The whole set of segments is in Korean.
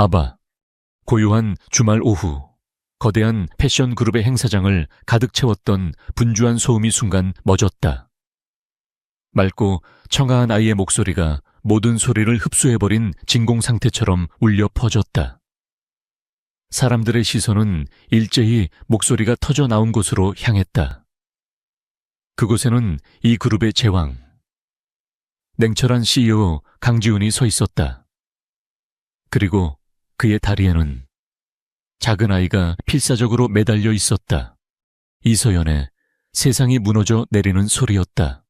아바. 고요한 주말 오후, 거대한 패션 그룹의 행사장을 가득 채웠던 분주한 소음이 순간 멎었다. 맑고 청아한 아이의 목소리가 모든 소리를 흡수해버린 진공 상태처럼 울려 퍼졌다. 사람들의 시선은 일제히 목소리가 터져 나온 곳으로 향했다. 그곳에는 이 그룹의 제왕, 냉철한 CEO 강지훈이 서 있었다. 그리고 그의 다리에는 작은 아이가 필사적으로 매달려 있었다. 이서연의 세상이 무너져 내리는 소리였다.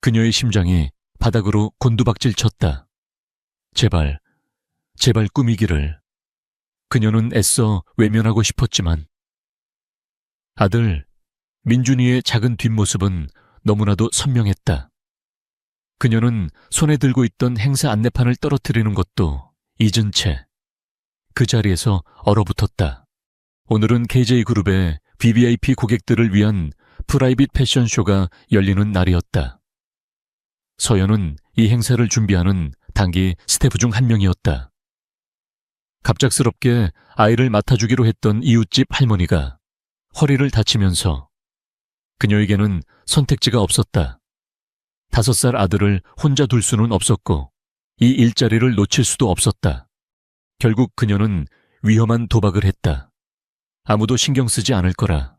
그녀의 심장이 바닥으로 곤두박질 쳤다. 제발, 제발 꿈이기를. 그녀는 애써 외면하고 싶었지만 아들 민준이의 작은 뒷모습은 너무나도 선명했다. 그녀는 손에 들고 있던 행사 안내판을 떨어뜨리는 것도 잊은 채 그 자리에서 얼어붙었다. 오늘은 KJ그룹의 VVIP 고객들을 위한 프라이빗 패션쇼가 열리는 날이었다. 서연은 이 행사를 준비하는 단기 스태프 중 한 명이었다. 갑작스럽게 아이를 맡아주기로 했던 이웃집 할머니가 허리를 다치면서 그녀에게는 선택지가 없었다. 5살 아들을 혼자 둘 수는 없었고 이 일자리를 놓칠 수도 없었다. 결국 그녀는 위험한 도박을 했다. 아무도 신경 쓰지 않을 거라.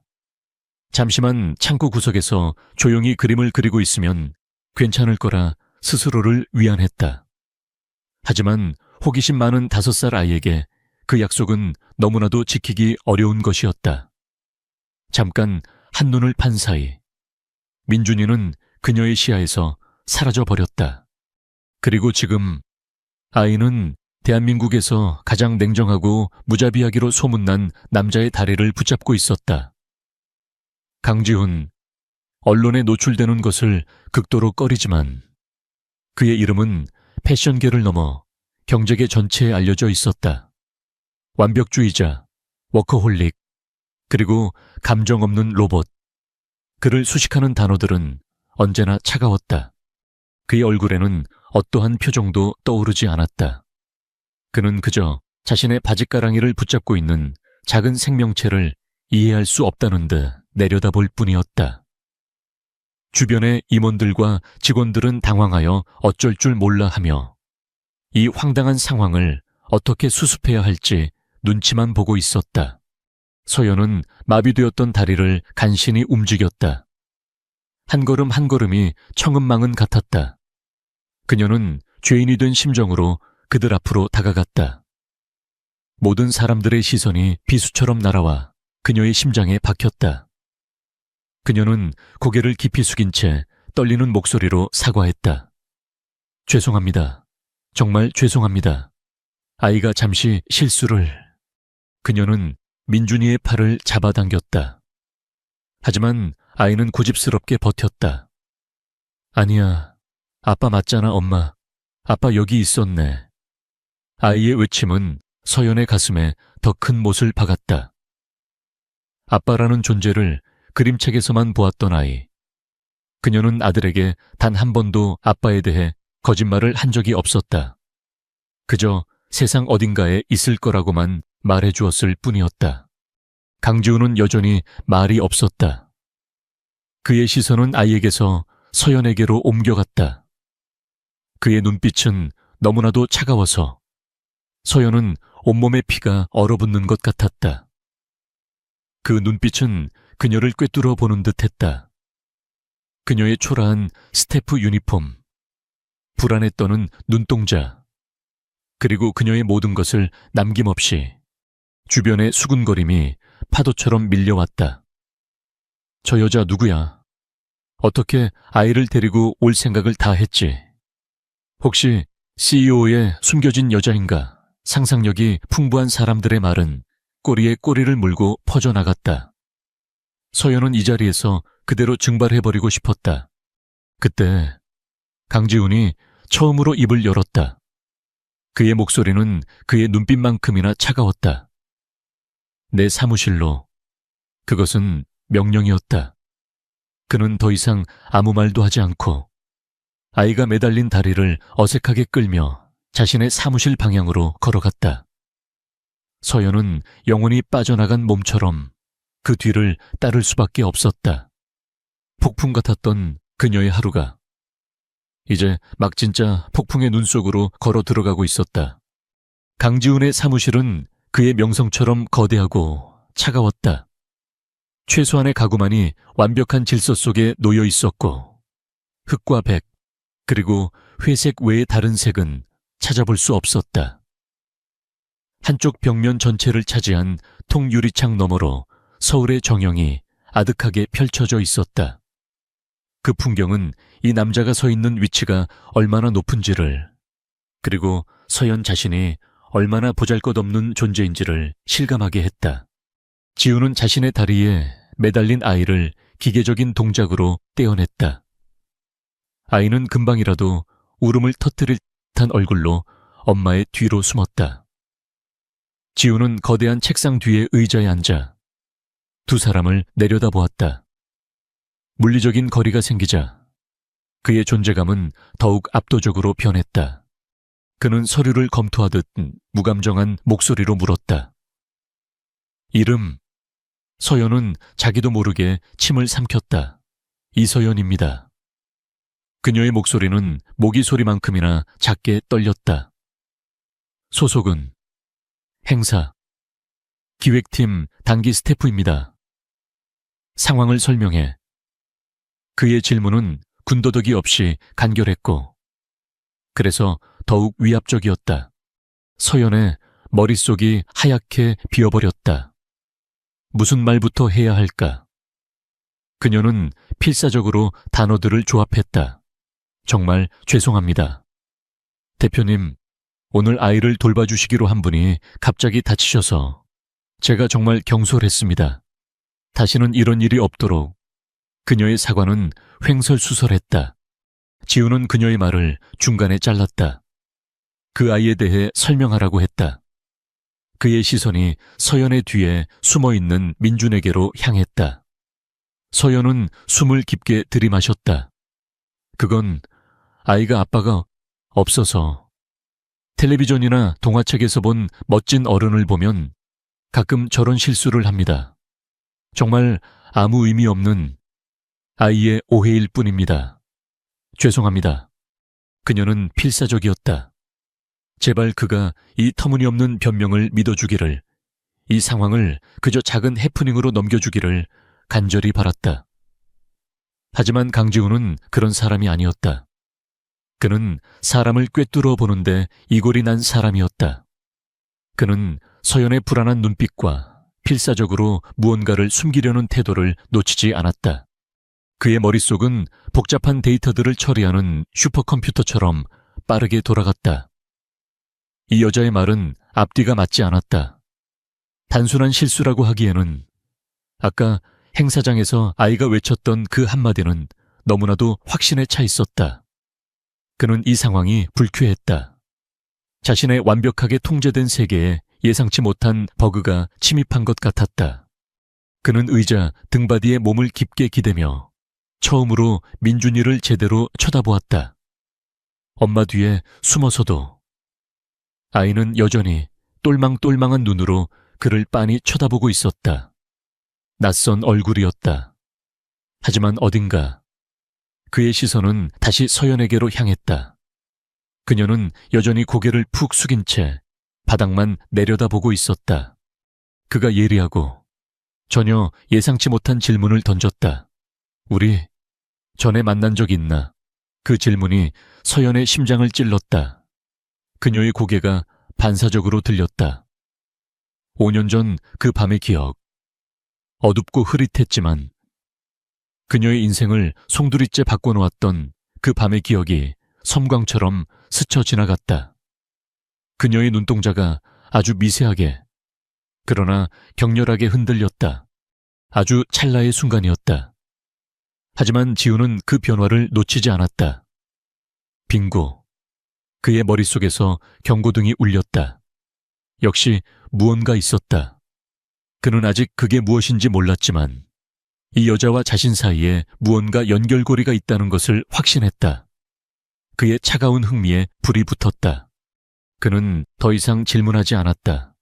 잠시만 창고 구석에서 조용히 그림을 그리고 있으면 괜찮을 거라 스스로를 위안했다. 하지만 호기심 많은 5살 아이에게 그 약속은 너무나도 지키기 어려운 것이었다. 잠깐 한눈을 판 사이 민준이는 그녀의 시야에서 사라져버렸다. 그리고 지금 아이는 대한민국에서 가장 냉정하고 무자비하기로 소문난 남자의 다리를 붙잡고 있었다. 강지훈, 언론에 노출되는 것을 극도로 꺼리지만 그의 이름은 패션계를 넘어 경제계 전체에 알려져 있었다. 완벽주의자, 워커홀릭, 그리고 감정 없는 로봇. 그를 수식하는 단어들은 언제나 차가웠다. 그의 얼굴에는 어떠한 표정도 떠오르지 않았다. 그는 그저 자신의 바짓가랑이를 붙잡고 있는 작은 생명체를 이해할 수 없다는 듯 내려다볼 뿐이었다. 주변의 임원들과 직원들은 당황하여 어쩔 줄 몰라 하며 이 황당한 상황을 어떻게 수습해야 할지 눈치만 보고 있었다. 서연은 마비되었던 다리를 간신히 움직였다. 한 걸음 한 걸음이 청은망은 같았다. 그녀는 죄인이 된 심정으로 그들 앞으로 다가갔다. 모든 사람들의 시선이 비수처럼 날아와 그녀의 심장에 박혔다. 그녀는 고개를 깊이 숙인 채 떨리는 목소리로 사과했다. 죄송합니다. 정말 죄송합니다. 아이가 잠시 실수를... 그녀는 민준이의 팔을 잡아당겼다. 하지만 아이는 고집스럽게 버텼다. 아니야. 아빠 맞잖아, 엄마. 아빠 여기 있었네. 아이의 외침은 서연의 가슴에 더 큰 못을 박았다. 아빠라는 존재를 그림책에서만 보았던 아이. 그녀는 아들에게 단 한 번도 아빠에 대해 거짓말을 한 적이 없었다. 그저 세상 어딘가에 있을 거라고만 말해주었을 뿐이었다. 강지훈은 여전히 말이 없었다. 그의 시선은 아이에게서 서연에게로 옮겨갔다. 그의 눈빛은 너무나도 차가워서 서연은 온몸의 피가 얼어붙는 것 같았다. 그 눈빛은 그녀를 꿰뚫어 보는 듯했다. 그녀의 초라한 스태프 유니폼, 불안에 떠는 눈동자, 그리고 그녀의 모든 것을 남김없이 주변의 수군거림이 파도처럼 밀려왔다. 저 여자 누구야? 어떻게 아이를 데리고 올 생각을 다 했지? 혹시 CEO의 숨겨진 여자인가? 상상력이 풍부한 사람들의 말은 꼬리에 꼬리를 물고 퍼져나갔다. 서연은 이 자리에서 그대로 증발해버리고 싶었다. 그때 강지훈이 처음으로 입을 열었다. 그의 목소리는 그의 눈빛만큼이나 차가웠다. 내 사무실로. 그것은 명령이었다. 그는 더 이상 아무 말도 하지 않고 아이가 매달린 다리를 어색하게 끌며 자신의 사무실 방향으로 걸어갔다. 서연은 영혼이 빠져나간 몸처럼 그 뒤를 따를 수밖에 없었다. 폭풍 같았던 그녀의 하루가 이제 막 진짜 폭풍의 눈 속으로 걸어 들어가고 있었다. 강지훈의 사무실은 그의 명성처럼 거대하고 차가웠다. 최소한의 가구만이 완벽한 질서 속에 놓여 있었고 흑과 백 그리고 회색 외의 다른 색은 찾아볼 수 없었다. 한쪽 벽면 전체를 차지한 통유리창 너머로 서울의 정형이 아득하게 펼쳐져 있었다. 그 풍경은 이 남자가 서 있는 위치가 얼마나 높은지를 그리고 서연 자신이 얼마나 보잘것없는 존재인지를 실감하게 했다. 지우는 자신의 다리에 매달린 아이를 기계적인 동작으로 떼어냈다. 아이는 금방이라도 울음을 터뜨릴 듯한 얼굴로 엄마의 뒤로 숨었다. 지우는 거대한 책상 뒤의 의자에 앉아 두 사람을 내려다보았다. 물리적인 거리가 생기자 그의 존재감은 더욱 압도적으로 변했다. 그는 서류를 검토하듯 무감정한 목소리로 물었다. 이름. 서연은 자기도 모르게 침을 삼켰다. 이서연입니다. 그녀의 목소리는 모기 소리만큼이나 작게 떨렸다. 소속은 행사, 기획팀 단기 스태프입니다. 상황을 설명해. 그의 질문은 군더더기 없이 간결했고 그래서 더욱 위압적이었다. 서연의 머릿속이 하얗게 비어버렸다. 무슨 말부터 해야 할까? 그녀는 필사적으로 단어들을 조합했다. 정말 죄송합니다. 대표님, 오늘 아이를 돌봐주시기로 한 분이 갑자기 다치셔서 제가 정말 경솔했습니다. 다시는 이런 일이 없도록. 그녀의 사과는 횡설수설했다. 지우는 그녀의 말을 중간에 잘랐다. 그 아이에 대해 설명하라고 했다. 그의 시선이 서연의 뒤에 숨어있는 민준에게로 향했다. 서연은 숨을 깊게 들이마셨다. 그건 아이가 아빠가 없어서 텔레비전이나 동화책에서 본 멋진 어른을 보면 가끔 저런 실수를 합니다. 정말 아무 의미 없는 아이의 오해일 뿐입니다. 죄송합니다. 그녀는 필사적이었다. 제발 그가 이 터무니없는 변명을 믿어주기를, 이 상황을 그저 작은 해프닝으로 넘겨주기를 간절히 바랐다. 하지만 강지훈은 그런 사람이 아니었다. 그는 사람을 꿰뚫어 보는데 이골이 난 사람이었다. 그는 서연의 불안한 눈빛과 필사적으로 무언가를 숨기려는 태도를 놓치지 않았다. 그의 머릿속은 복잡한 데이터들을 처리하는 슈퍼컴퓨터처럼 빠르게 돌아갔다. 이 여자의 말은 앞뒤가 맞지 않았다. 단순한 실수라고 하기에는 아까 행사장에서 아이가 외쳤던 그 한마디는 너무나도 확신에 차 있었다. 그는 이 상황이 불쾌했다. 자신의 완벽하게 통제된 세계에 예상치 못한 버그가 침입한 것 같았다. 그는 의자 등받이에 몸을 깊게 기대며 처음으로 민준이를 제대로 쳐다보았다. 엄마 뒤에 숨어서도 아이는 여전히 똘망똘망한 눈으로 그를 빤히 쳐다보고 있었다. 낯선 얼굴이었다. 하지만 어딘가 그의 시선은 다시 서연에게로 향했다. 그녀는 여전히 고개를 푹 숙인 채 바닥만 내려다보고 있었다. 그가 예리하고 전혀 예상치 못한 질문을 던졌다. 우리 전에 만난 적 있나? 그 질문이 서연의 심장을 찔렀다. 그녀의 고개가 반사적으로 들렸다. 5년 전 그 밤의 기억. 어둡고 흐릿했지만 그녀의 인생을 송두리째 바꿔놓았던 그 밤의 기억이 섬광처럼 스쳐 지나갔다. 그녀의 눈동자가 아주 미세하게 그러나 격렬하게 흔들렸다. 아주 찰나의 순간이었다. 하지만 지우는 그 변화를 놓치지 않았다. 빙고. 그의 머릿속에서 경고등이 울렸다. 역시 무언가 있었다. 그는 아직 그게 무엇인지 몰랐지만 이 여자와 자신 사이에 무언가 연결고리가 있다는 것을 확신했다. 그의 차가운 흥미에 불이 붙었다. 그는 더 이상 질문하지 않았다.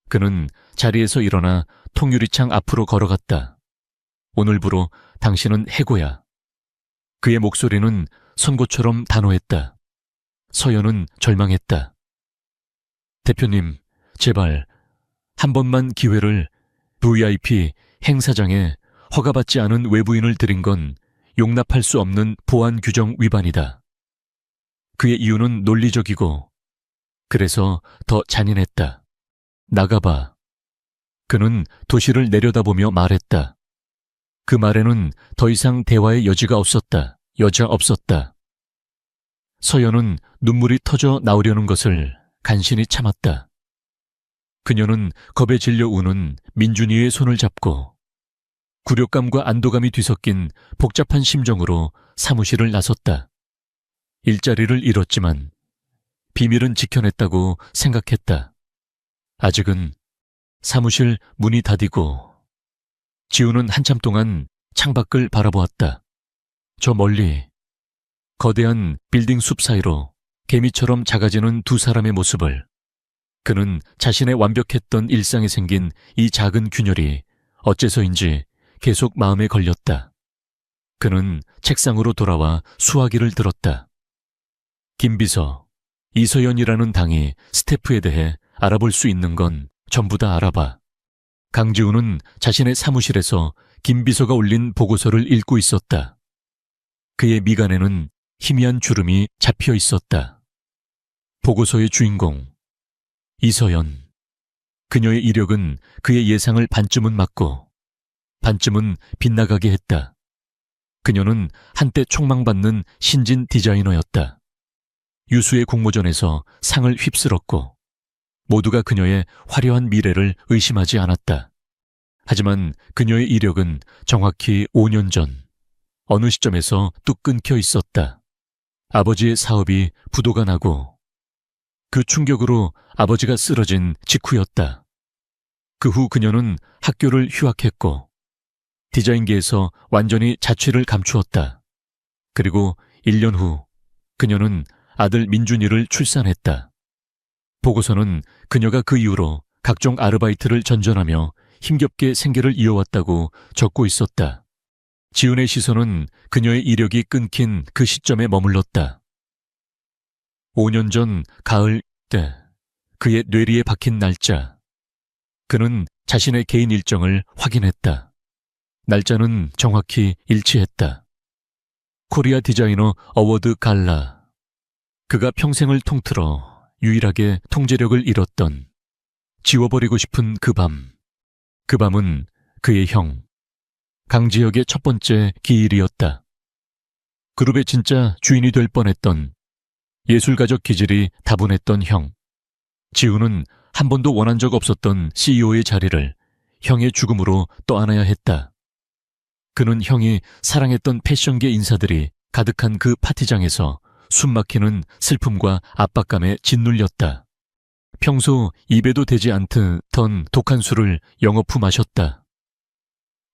그는 자리에서 일어나 통유리창 앞으로 걸어갔다. 오늘부로 당신은 해고야. 그의 목소리는 선고처럼 단호했다. 서연은 절망했다. 대표님, 제발 한 번만 기회를. VIP 행사장에 허가받지 않은 외부인을 들인 건 용납할 수 없는 보안 규정 위반이다. 그의 이유는 논리적이고 그래서 더 잔인했다. 나가봐. 그는 도시를 내려다보며 말했다. 그 말에는 더 이상 대화의 여지가 없었다. 여자 없었다. 서연은 눈물이 터져 나오려는 것을 간신히 참았다. 그녀는 겁에 질려 우는 민준이의 손을 잡고 굴욕감과 안도감이 뒤섞인 복잡한 심정으로 사무실을 나섰다. 일자리를 잃었지만 비밀은 지켜냈다고 생각했다. 아직은 사무실 문이 닫히고 지우는 한참 동안 창밖을 바라보았다. 저 멀리 거대한 빌딩 숲 사이로 개미처럼 작아지는 두 사람의 모습을, 그는 자신의 완벽했던 일상에 생긴 이 작은 균열이 어째서인지 계속 마음에 걸렸다. 그는 책상으로 돌아와 수화기를 들었다. 김비서, 이서연이라는 당이 스태프에 대해 알아볼 수 있는 건 전부 다 알아봐. 강지우는 자신의 사무실에서 김비서가 올린 보고서를 읽고 있었다. 그의 미간에는 희미한 주름이 잡혀 있었다. 보고서의 주인공, 이서연. 그녀의 이력은 그의 예상을 반쯤은 맞고 반쯤은 빗나가게 했다. 그녀는 한때 촉망받는 신진 디자이너였다. 유수의 공모전에서 상을 휩쓸었고 모두가 그녀의 화려한 미래를 의심하지 않았다. 하지만 그녀의 이력은 정확히 5년 전 어느 시점에서 뚝 끊겨 있었다. 아버지의 사업이 부도가 나고 그 충격으로 아버지가 쓰러진 직후였다. 그 후 그녀는 학교를 휴학했고 디자인계에서 완전히 자취를 감추었다. 그리고 1년 후 그녀는 아들 민준이를 출산했다. 보고서는 그녀가 그 이후로 각종 아르바이트를 전전하며 힘겹게 생계를 이어왔다고 적고 있었다. 지은의 시선은 그녀의 이력이 끊긴 그 시점에 머물렀다. 5년 전 가을 때 그의 뇌리에 박힌 날짜. 그는 자신의 개인 일정을 확인했다. 날짜는 정확히 일치했다. 코리아 디자이너 어워드 갈라. 그가 평생을 통틀어 유일하게 통제력을 잃었던, 지워버리고 싶은 그 밤. 그 밤은 그의 형, 강지혁의 첫 번째 기일이었다. 그룹의 진짜 주인이 될 뻔했던, 예술가적 기질이 다분했던 형. 지우는 한 번도 원한 적 없었던 CEO의 자리를 형의 죽음으로 떠안아야 했다. 그는 형이 사랑했던 패션계 인사들이 가득한 그 파티장에서 숨막히는 슬픔과 압박감에 짓눌렸다. 평소 입에도 대지 않던 독한 술을 영업 후 마셨다.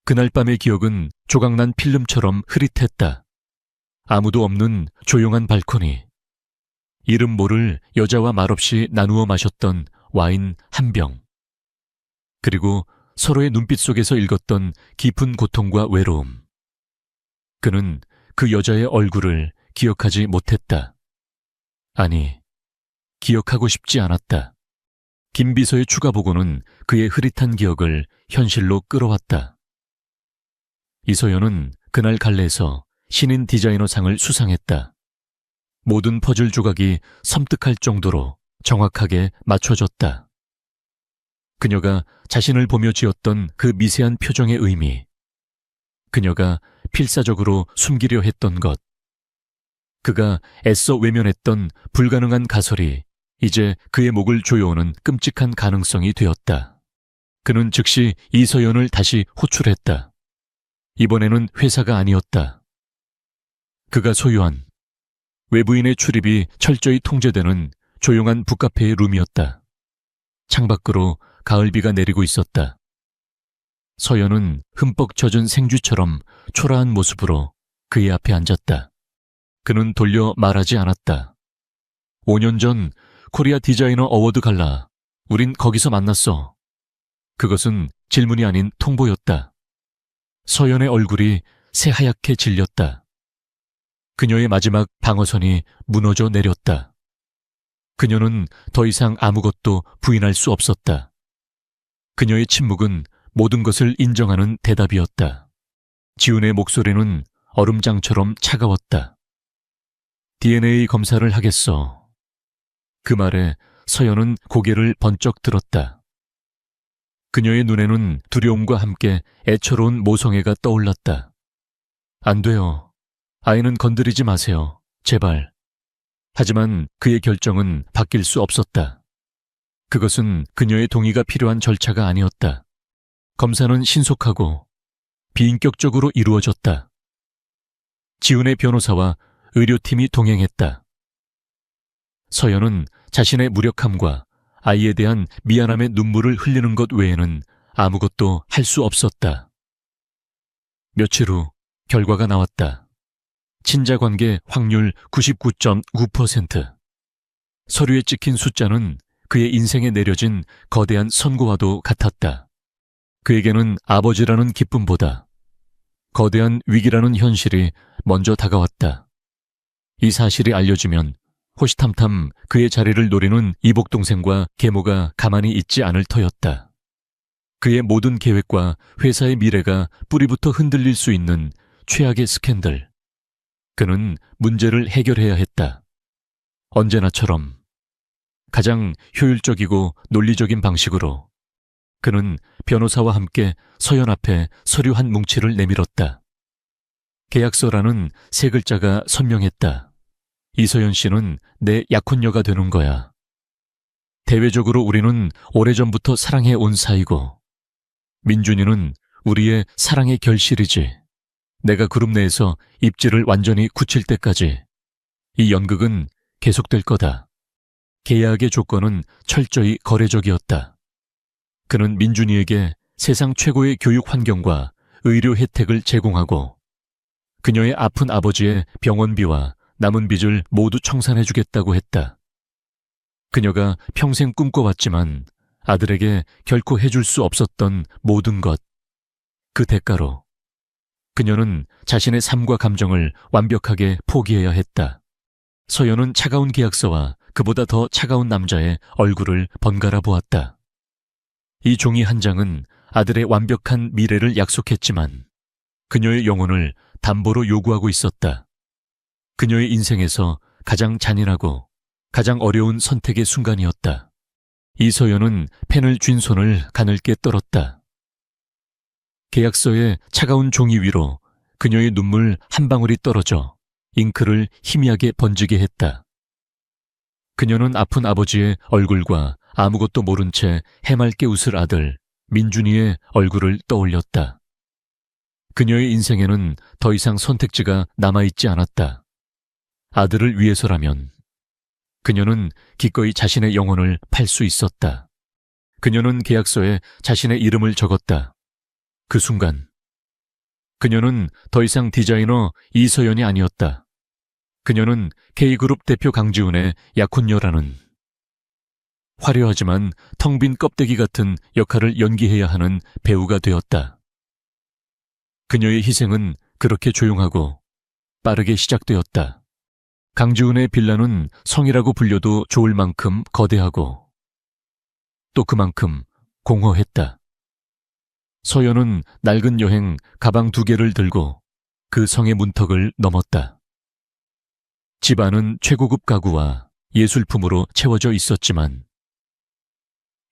그날 밤의 기억은 조각난 필름처럼 흐릿했다. 아무도 없는 조용한 발코니. 이름 모를 여자와 말없이 나누어 마셨던 와인 한 병. 그리고 서로의 눈빛 속에서 읽었던 깊은 고통과 외로움. 그는 그 여자의 얼굴을 기억하지 못했다. 아니, 기억하고 싶지 않았다. 김 비서의 추가 보고는 그의 흐릿한 기억을 현실로 끌어왔다. 이서연은 그날 갈래에서 신인 디자이너 상을 수상했다. 모든 퍼즐 조각이 섬뜩할 정도로 정확하게 맞춰졌다. 그녀가 자신을 보며 지었던 그 미세한 표정의 의미, 그녀가 필사적으로 숨기려 했던 것, 그가 애써 외면했던 불가능한 가설이 이제 그의 목을 조여오는 끔찍한 가능성이 되었다. 그는 즉시 이서연을 다시 호출했다. 이번에는 회사가 아니었다. 그가 소유한, 외부인의 출입이 철저히 통제되는 조용한 북카페의 룸이었다. 창밖으로 가을비가 내리고 있었다. 서연은 흠뻑 젖은 생쥐처럼 초라한 모습으로 그의 앞에 앉았다. 그는 돌려 말하지 않았다. 5년 전 코리아 디자이너 어워드 갈라. 우린 거기서 만났어. 그것은 질문이 아닌 통보였다. 서연의 얼굴이 새하얗게 질렸다. 그녀의 마지막 방어선이 무너져 내렸다. 그녀는 더 이상 아무것도 부인할 수 없었다. 그녀의 침묵은 모든 것을 인정하는 대답이었다. 지훈의 목소리는 얼음장처럼 차가웠다. DNA 검사를 하겠어. 그 말에 서연은 고개를 번쩍 들었다. 그녀의 눈에는 두려움과 함께 애처로운 모성애가 떠올랐다. 안 돼요. 아이는 건드리지 마세요. 제발. 하지만 그의 결정은 바뀔 수 없었다. 그것은 그녀의 동의가 필요한 절차가 아니었다. 검사는 신속하고 비인격적으로 이루어졌다. 지훈의 변호사와 의료팀이 동행했다. 서연은 자신의 무력함과 아이에 대한 미안함의 눈물을 흘리는 것 외에는 아무것도 할 수 없었다. 며칠 후 결과가 나왔다. 친자관계 확률 99.9%. 서류에 찍힌 숫자는 그의 인생에 내려진 거대한 선고와도 같았다. 그에게는 아버지라는 기쁨보다 거대한 위기라는 현실이 먼저 다가왔다. 이 사실이 알려지면 호시탐탐 그의 자리를 노리는 이복 동생과 계모가 가만히 있지 않을 터였다. 그의 모든 계획과 회사의 미래가 뿌리부터 흔들릴 수 있는 최악의 스캔들. 그는 문제를 해결해야 했다. 언제나처럼 가장 효율적이고 논리적인 방식으로 그는 변호사와 함께 서연 앞에 서류 한 뭉치를 내밀었다. 계약서라는 세 글자가 선명했다. 이서연 씨는 내 약혼녀가 되는 거야. 대외적으로 우리는 오래전부터 사랑해 온 사이고 민준이는 우리의 사랑의 결실이지. 내가 그룹 내에서 입지를 완전히 굳힐 때까지 이 연극은 계속될 거다. 계약의 조건은 철저히 거래적이었다. 그는 민준이에게 세상 최고의 교육 환경과 의료 혜택을 제공하고 그녀의 아픈 아버지의 병원비와 남은 빚을 모두 청산해주겠다고 했다. 그녀가 평생 꿈꿔왔지만 아들에게 결코 해줄 수 없었던 모든 것. 그 대가로 그녀는 자신의 삶과 감정을 완벽하게 포기해야 했다. 서연은 차가운 계약서와 그보다 더 차가운 남자의 얼굴을 번갈아 보았다. 이 종이 한 장은 아들의 완벽한 미래를 약속했지만 그녀의 영혼을 담보로 요구하고 있었다. 그녀의 인생에서 가장 잔인하고 가장 어려운 선택의 순간이었다. 이서연은 펜을 쥔 손을 가늘게 떨었다. 계약서의 차가운 종이 위로 그녀의 눈물 한 방울이 떨어져 잉크를 희미하게 번지게 했다. 그녀는 아픈 아버지의 얼굴과 아무것도 모른 채 해맑게 웃을 아들 민준이의 얼굴을 떠올렸다. 그녀의 인생에는 더 이상 선택지가 남아있지 않았다. 아들을 위해서라면 그녀는 기꺼이 자신의 영혼을 팔 수 있었다. 그녀는 계약서에 자신의 이름을 적었다. 그 순간 그녀는 더 이상 디자이너 이서연이 아니었다. 그녀는 K그룹 대표 강지훈의 약혼녀라는 화려하지만 텅 빈 껍데기 같은 역할을 연기해야 하는 배우가 되었다. 그녀의 희생은 그렇게 조용하고 빠르게 시작되었다. 강지훈의 빌라는 성이라고 불려도 좋을 만큼 거대하고 또 그만큼 공허했다. 서연은 낡은 여행 가방 2개를 들고 그 성의 문턱을 넘었다. 집안은 최고급 가구와 예술품으로 채워져 있었지만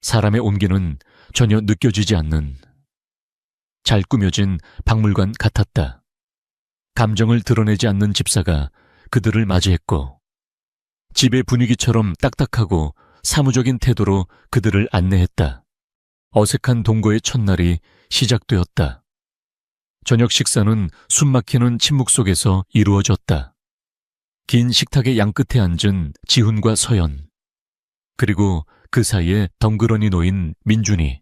사람의 온기는 전혀 느껴지지 않는 잘 꾸며진 박물관 같았다. 감정을 드러내지 않는 집사가 그들을 맞이했고 집의 분위기처럼 딱딱하고 사무적인 태도로 그들을 안내했다. 어색한 동거의 첫날이 시작되었다. 저녁 식사는 숨막히는 침묵 속에서 이루어졌다. 긴 식탁의 양끝에 앉은 지훈과 서연, 그리고 그 사이에 덩그러니 놓인 민준이.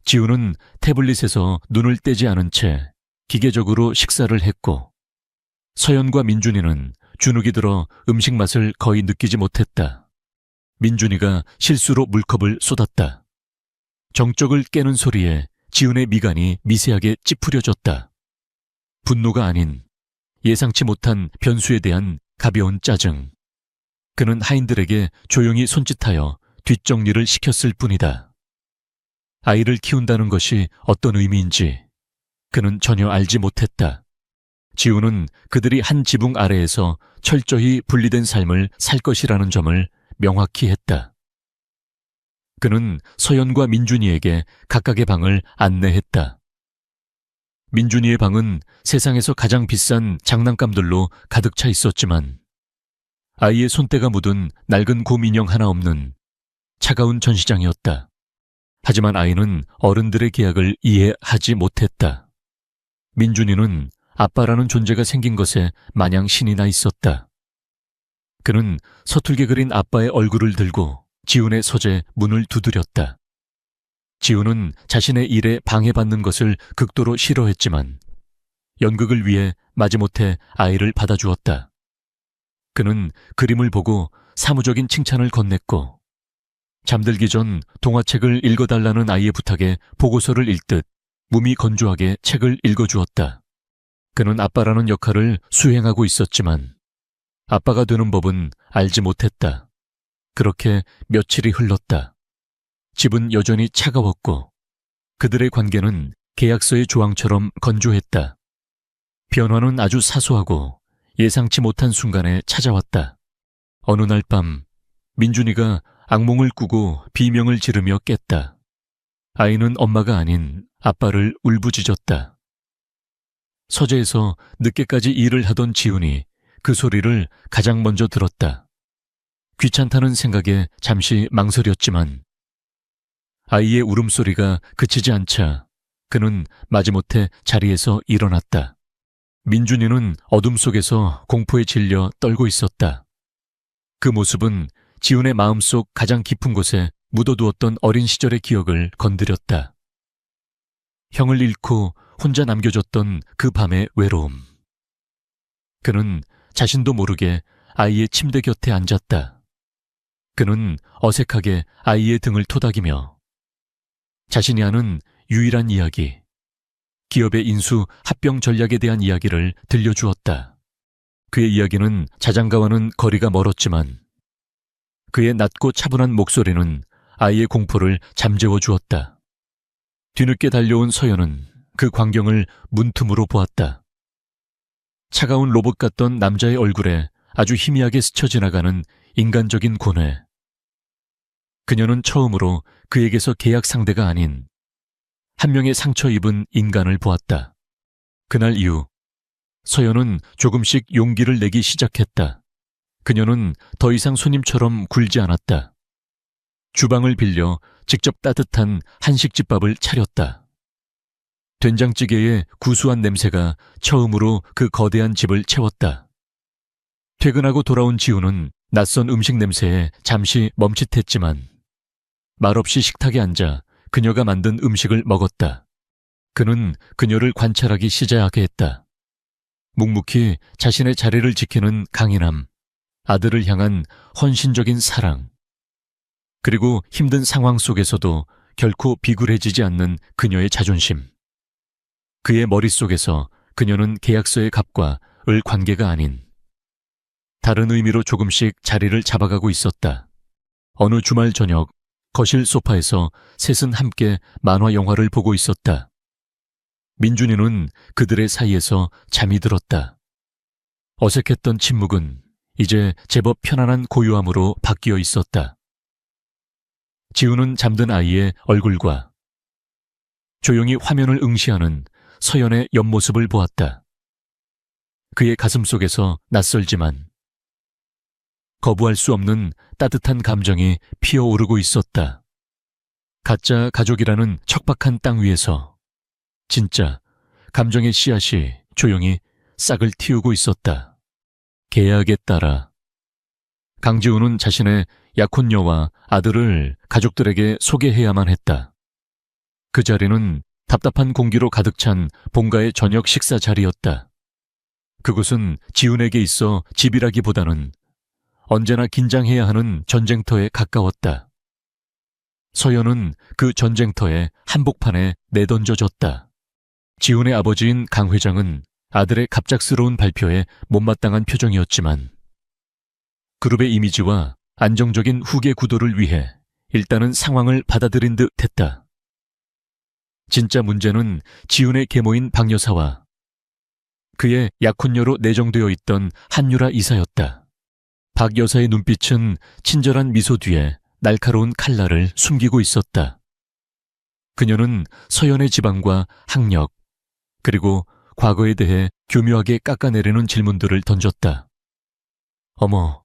지훈은 태블릿에서 눈을 떼지 않은 채 기계적으로 식사를 했고 서연과 민준이는 주눅이 들어 음식 맛을 거의 느끼지 못했다. 민준이가 실수로 물컵을 쏟았다. 정적을 깨는 소리에 지훈의 미간이 미세하게 찌푸려졌다. 분노가 아닌 예상치 못한 변수에 대한 가벼운 짜증. 그는 하인들에게 조용히 손짓하여 뒷정리를 시켰을 뿐이다. 아이를 키운다는 것이 어떤 의미인지 그는 전혀 알지 못했다. 지훈은 그들이 한 지붕 아래에서 철저히 분리된 삶을 살 것이라는 점을 명확히 했다. 그는 서연과 민준이에게 각각의 방을 안내했다. 민준이의 방은 세상에서 가장 비싼 장난감들로 가득 차 있었지만 아이의 손때가 묻은 낡은 곰 인형 하나 없는 차가운 전시장이었다. 하지만 아이는 어른들의 계약을 이해하지 못했다. 민준이는 아빠라는 존재가 생긴 것에 마냥 신이 나 있었다. 그는 서툴게 그린 아빠의 얼굴을 들고 지훈의 서재 문을 두드렸다. 지훈은 자신의 일에 방해받는 것을 극도로 싫어했지만 연극을 위해 마지못해 아이를 받아주었다. 그는 그림을 보고 사무적인 칭찬을 건넸고 잠들기 전 동화책을 읽어달라는 아이의 부탁에 보고서를 읽듯 몸이 건조하게 책을 읽어주었다. 그는 아빠라는 역할을 수행하고 있었지만 아빠가 되는 법은 알지 못했다. 그렇게 며칠이 흘렀다. 집은 여전히 차가웠고 그들의 관계는 계약서의 조항처럼 건조했다. 변화는 아주 사소하고 예상치 못한 순간에 찾아왔다. 어느 날 밤 민준이가 악몽을 꾸고 비명을 지르며 깼다. 아이는 엄마가 아닌 아빠를 울부짖었다. 서재에서 늦게까지 일을 하던 지훈이 그 소리를 가장 먼저 들었다. 귀찮다는 생각에 잠시 망설였지만 아이의 울음소리가 그치지 않자 그는 마지못해 자리에서 일어났다. 민준이는 어둠 속에서 공포에 질려 떨고 있었다. 그 모습은 지훈의 마음속 가장 깊은 곳에 묻어두었던 어린 시절의 기억을 건드렸다. 형을 잃고 혼자 남겨졌던 그 밤의 외로움. 그는 자신도 모르게 아이의 침대 곁에 앉았다. 그는 어색하게 아이의 등을 토닥이며 자신이 아는 유일한 이야기, 기업의 인수 합병 전략에 대한 이야기를 들려주었다. 그의 이야기는 자장가와는 거리가 멀었지만 그의 낮고 차분한 목소리는 아이의 공포를 잠재워 주었다. 뒤늦게 달려온 서연은 그 광경을 문틈으로 보았다. 차가운 로봇 같던 남자의 얼굴에 아주 희미하게 스쳐 지나가는 인간적인 고뇌. 그녀는 처음으로 그에게서 계약 상대가 아닌 한 명의 상처 입은 인간을 보았다. 그날 이후 서연은 조금씩 용기를 내기 시작했다. 그녀는 더 이상 손님처럼 굴지 않았다. 주방을 빌려 직접 따뜻한 한식집밥을 차렸다. 된장찌개의 구수한 냄새가 처음으로 그 거대한 집을 채웠다. 퇴근하고 돌아온 지훈은 낯선 음식 냄새에 잠시 멈칫했지만 말없이 식탁에 앉아 그녀가 만든 음식을 먹었다. 그는 그녀를 관찰하기 시작했다. 묵묵히 자신의 자리를 지키는 강인함, 아들을 향한 헌신적인 사랑, 그리고 힘든 상황 속에서도 결코 비굴해지지 않는 그녀의 자존심. 그의 머릿속에서 그녀는 계약서의 값과 을 관계가 아닌 다른 의미로 조금씩 자리를 잡아가고 있었다. 어느 주말 저녁 거실 소파에서 셋은 함께 만화 영화를 보고 있었다. 민준이는 그들의 사이에서 잠이 들었다. 어색했던 침묵은 이제 제법 편안한 고요함으로 바뀌어 있었다. 지훈은 잠든 아이의 얼굴과 조용히 화면을 응시하는 서연의 옆모습을 보았다. 그의 가슴 속에서 낯설지만 거부할 수 없는 따뜻한 감정이 피어오르고 있었다. 가짜 가족이라는 척박한 땅 위에서 진짜 감정의 씨앗이 조용히 싹을 틔우고 있었다. 계약에 따라 강지훈은 자신의 약혼녀와 아들을 가족들에게 소개해야만 했다. 그 자리는 답답한 공기로 가득 찬 본가의 저녁 식사 자리였다. 그곳은 지훈에게 있어 집이라기보다는 언제나 긴장해야 하는 전쟁터에 가까웠다. 서연은 그 전쟁터의 한복판에 내던져졌다. 지훈의 아버지인 강 회장은 아들의 갑작스러운 발표에 못마땅한 표정이었지만 그룹의 이미지와 안정적인 후계 구도를 위해 일단은 상황을 받아들인 듯 했다. 진짜 문제는 지훈의 계모인 박 여사와 그의 약혼녀로 내정되어 있던 한유라 이사였다. 박 여사의 눈빛은 친절한 미소 뒤에 날카로운 칼날을 숨기고 있었다. 그녀는 서연의 지방과 학력, 그리고 과거에 대해 교묘하게 깎아내리는 질문들을 던졌다. 어머,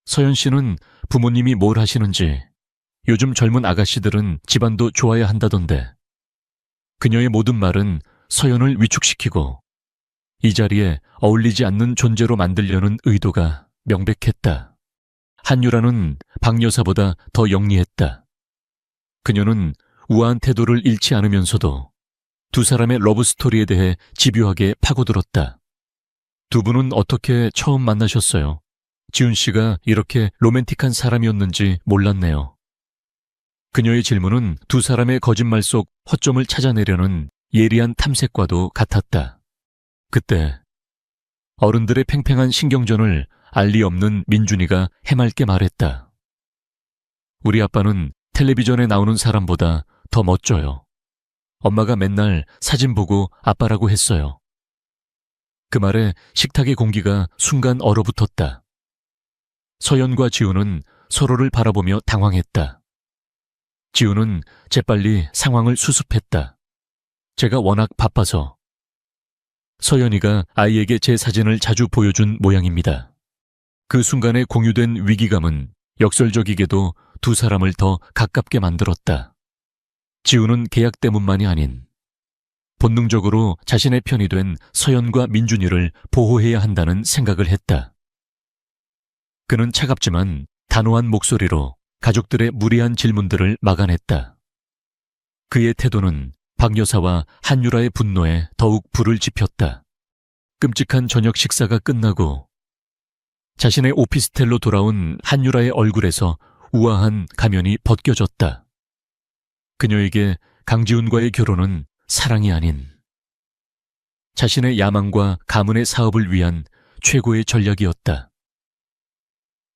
서연 씨는 부모님이 뭘 하시는지, 요즘 젊은 아가씨들은 집안도 좋아야 한다던데. 그녀의 모든 말은 서연을 위축시키고 이 자리에 어울리지 않는 존재로 만들려는 의도가 명백했다. 한유라는 박 여사보다 더 영리했다. 그녀는 우아한 태도를 잃지 않으면서도 두 사람의 러브스토리에 대해 집요하게 파고들었다. 두 분은 어떻게 처음 만나셨어요? 지훈 씨가 이렇게 로맨틱한 사람이었는지 몰랐네요. 그녀의 질문은 두 사람의 거짓말 속 허점을 찾아내려는 예리한 탐색과도 같았다. 그때 어른들의 팽팽한 신경전을 알리 없는 민준이가 해맑게 말했다. 우리 아빠는 텔레비전에 나오는 사람보다 더 멋져요. 엄마가 맨날 사진 보고 아빠라고 했어요. 그 말에 식탁의 공기가 순간 얼어붙었다. 서연과 지훈은 서로를 바라보며 당황했다. 지훈은 재빨리 상황을 수습했다. 제가 워낙 바빠서. 서연이가 아이에게 제 사진을 자주 보여준 모양입니다. 그 순간에 공유된 위기감은 역설적이게도 두 사람을 더 가깝게 만들었다. 지훈은 계약 때문만이 아닌 본능적으로 자신의 편이 된 서연과 민준이를 보호해야 한다는 생각을 했다. 그는 차갑지만 단호한 목소리로 가족들의 무리한 질문들을 막아냈다. 그의 태도는 박 여사와 한유라의 분노에 더욱 불을 지폈다. 끔찍한 저녁 식사가 끝나고 자신의 오피스텔로 돌아온 한유라의 얼굴에서 우아한 가면이 벗겨졌다. 그녀에게 강지훈과의 결혼은 사랑이 아닌 자신의 야망과 가문의 사업을 위한 최고의 전략이었다.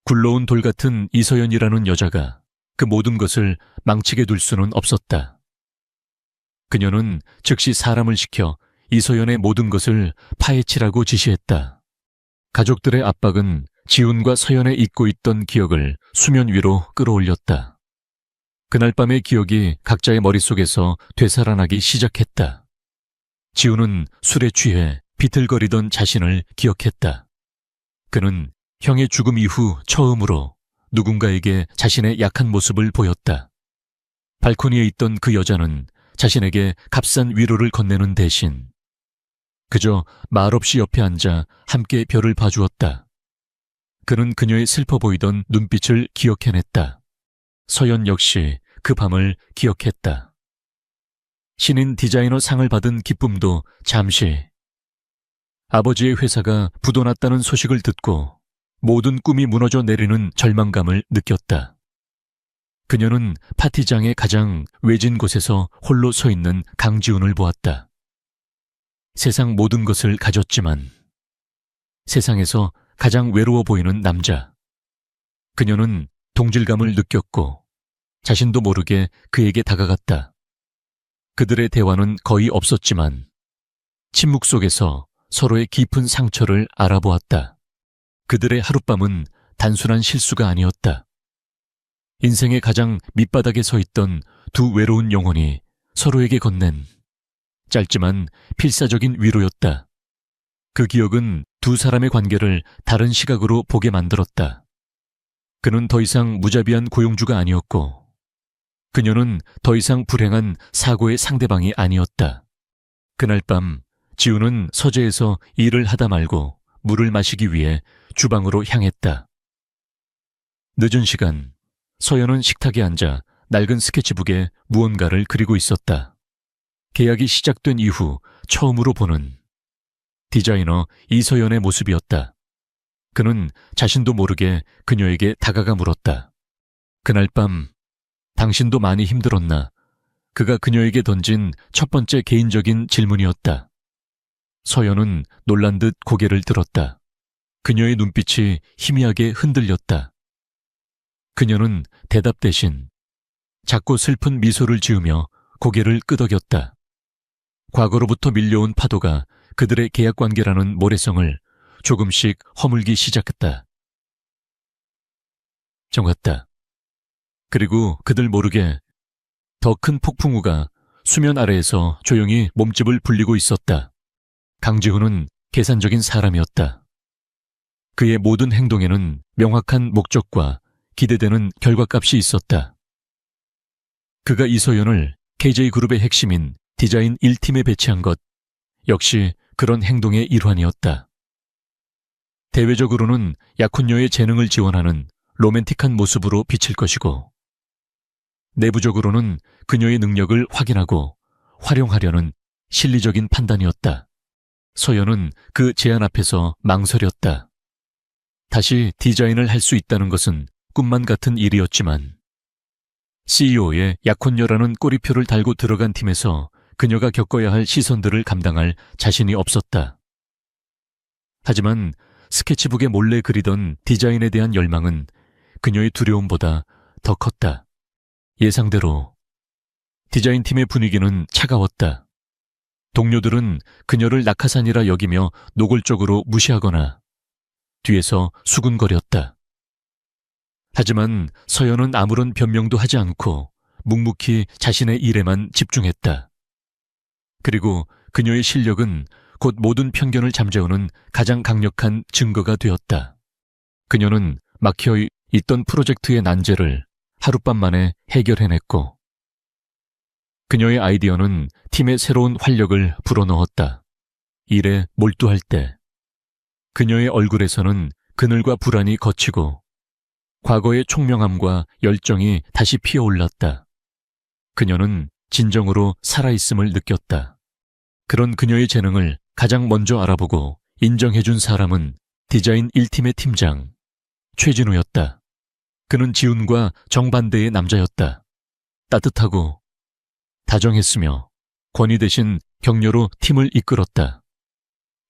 굴러온 돌 같은 이서연이라는 여자가 그 모든 것을 망치게 둘 수는 없었다. 그녀는 즉시 사람을 시켜 이서연의 모든 것을 파헤치라고 지시했다. 가족들의 압박은 지훈과 서연에 잊고 있던 기억을 수면 위로 끌어올렸다. 그날 밤의 기억이 각자의 머릿속에서 되살아나기 시작했다. 지훈은 술에 취해 비틀거리던 자신을 기억했다. 그는 형의 죽음 이후 처음으로 누군가에게 자신의 약한 모습을 보였다. 발코니에 있던 그 여자는 자신에게 값싼 위로를 건네는 대신 그저 말없이 옆에 앉아 함께 별을 봐주었다. 그는 그녀의 슬퍼 보이던 눈빛을 기억해냈다. 서연 역시 그 밤을 기억했다. 신인 디자이너 상을 받은 기쁨도 잠시. 아버지의 회사가 부도났다는 소식을 듣고 모든 꿈이 무너져 내리는 절망감을 느꼈다. 그녀는 파티장의 가장 외진 곳에서 홀로 서 있는 강지훈을 보았다. 세상 모든 것을 가졌지만 세상에서 가장 외로워 보이는 남자. 그녀는 동질감을 느꼈고 자신도 모르게 그에게 다가갔다. 그들의 대화는 거의 없었지만 침묵 속에서 서로의 깊은 상처를 알아보았다. 그들의 하룻밤은 단순한 실수가 아니었다. 인생의 가장 밑바닥에 서 있던 두 외로운 영혼이 서로에게 건넨 짧지만 필사적인 위로였다. 그 기억은 두 사람의 관계를 다른 시각으로 보게 만들었다. 그는 더 이상 무자비한 고용주가 아니었고 그녀는 더 이상 불행한 사고의 상대방이 아니었다. 그날 밤 지훈은 서재에서 일을 하다 말고 물을 마시기 위해 주방으로 향했다. 늦은 시간 서연은 식탁에 앉아 낡은 스케치북에 무언가를 그리고 있었다. 계약이 시작된 이후 처음으로 보는 디자이너 이서연의 모습이었다. 그는 자신도 모르게 그녀에게 다가가 물었다. 그날 밤 당신도 많이 힘들었나? 그가 그녀에게 던진 첫 번째 개인적인 질문이었다. 서연은 놀란 듯 고개를 들었다. 그녀의 눈빛이 희미하게 흔들렸다. 그녀는 대답 대신 작고 슬픈 미소를 지으며 고개를 끄덕였다. 과거로부터 밀려온 파도가 그들의 계약관계라는 모래성을 조금씩 허물기 시작했다. 정갔다. 그리고 그들 모르게 더 큰 폭풍우가 수면 아래에서 조용히 몸집을 불리고 있었다. 강지훈은 계산적인 사람이었다. 그의 모든 행동에는 명확한 목적과 기대되는 결과값이 있었다. 그가 이소연을 KJ그룹의 핵심인 디자인 1팀에 배치한 것 역시 그런 행동의 일환이었다. 대외적으로는 약혼녀의 재능을 지원하는 로맨틱한 모습으로 비칠 것이고 내부적으로는 그녀의 능력을 확인하고 활용하려는 실리적인 판단이었다. 서연은 그 제안 앞에서 망설였다. 다시 디자인을 할 수 있다는 것은 꿈만 같은 일이었지만 CEO의 약혼녀라는 꼬리표를 달고 들어간 팀에서 그녀가 겪어야 할 시선들을 감당할 자신이 없었다. 하지만 스케치북에 몰래 그리던 디자인에 대한 열망은 그녀의 두려움보다 더 컸다. 예상대로 디자인팀의 분위기는 차가웠다. 동료들은 그녀를 낙하산이라 여기며 노골적으로 무시하거나 뒤에서 수군거렸다. 하지만 서연은 아무런 변명도 하지 않고 묵묵히 자신의 일에만 집중했다. 그리고 그녀의 실력은 곧 모든 편견을 잠재우는 가장 강력한 증거가 되었다. 그녀는 막혀 있던 프로젝트의 난제를 하룻밤 만에 해결해냈고 그녀의 아이디어는 팀의 새로운 활력을 불어넣었다. 일에 몰두할 때 그녀의 얼굴에서는 그늘과 불안이 걷히고 과거의 총명함과 열정이 다시 피어올랐다. 그녀는 진정으로 살아있음을 느꼈다. 그런 그녀의 재능을 가장 먼저 알아보고 인정해준 사람은 디자인 1팀의 팀장 최진우였다. 그는 지훈과 정반대의 남자였다. 따뜻하고 다정했으며 권위 대신 격려로 팀을 이끌었다.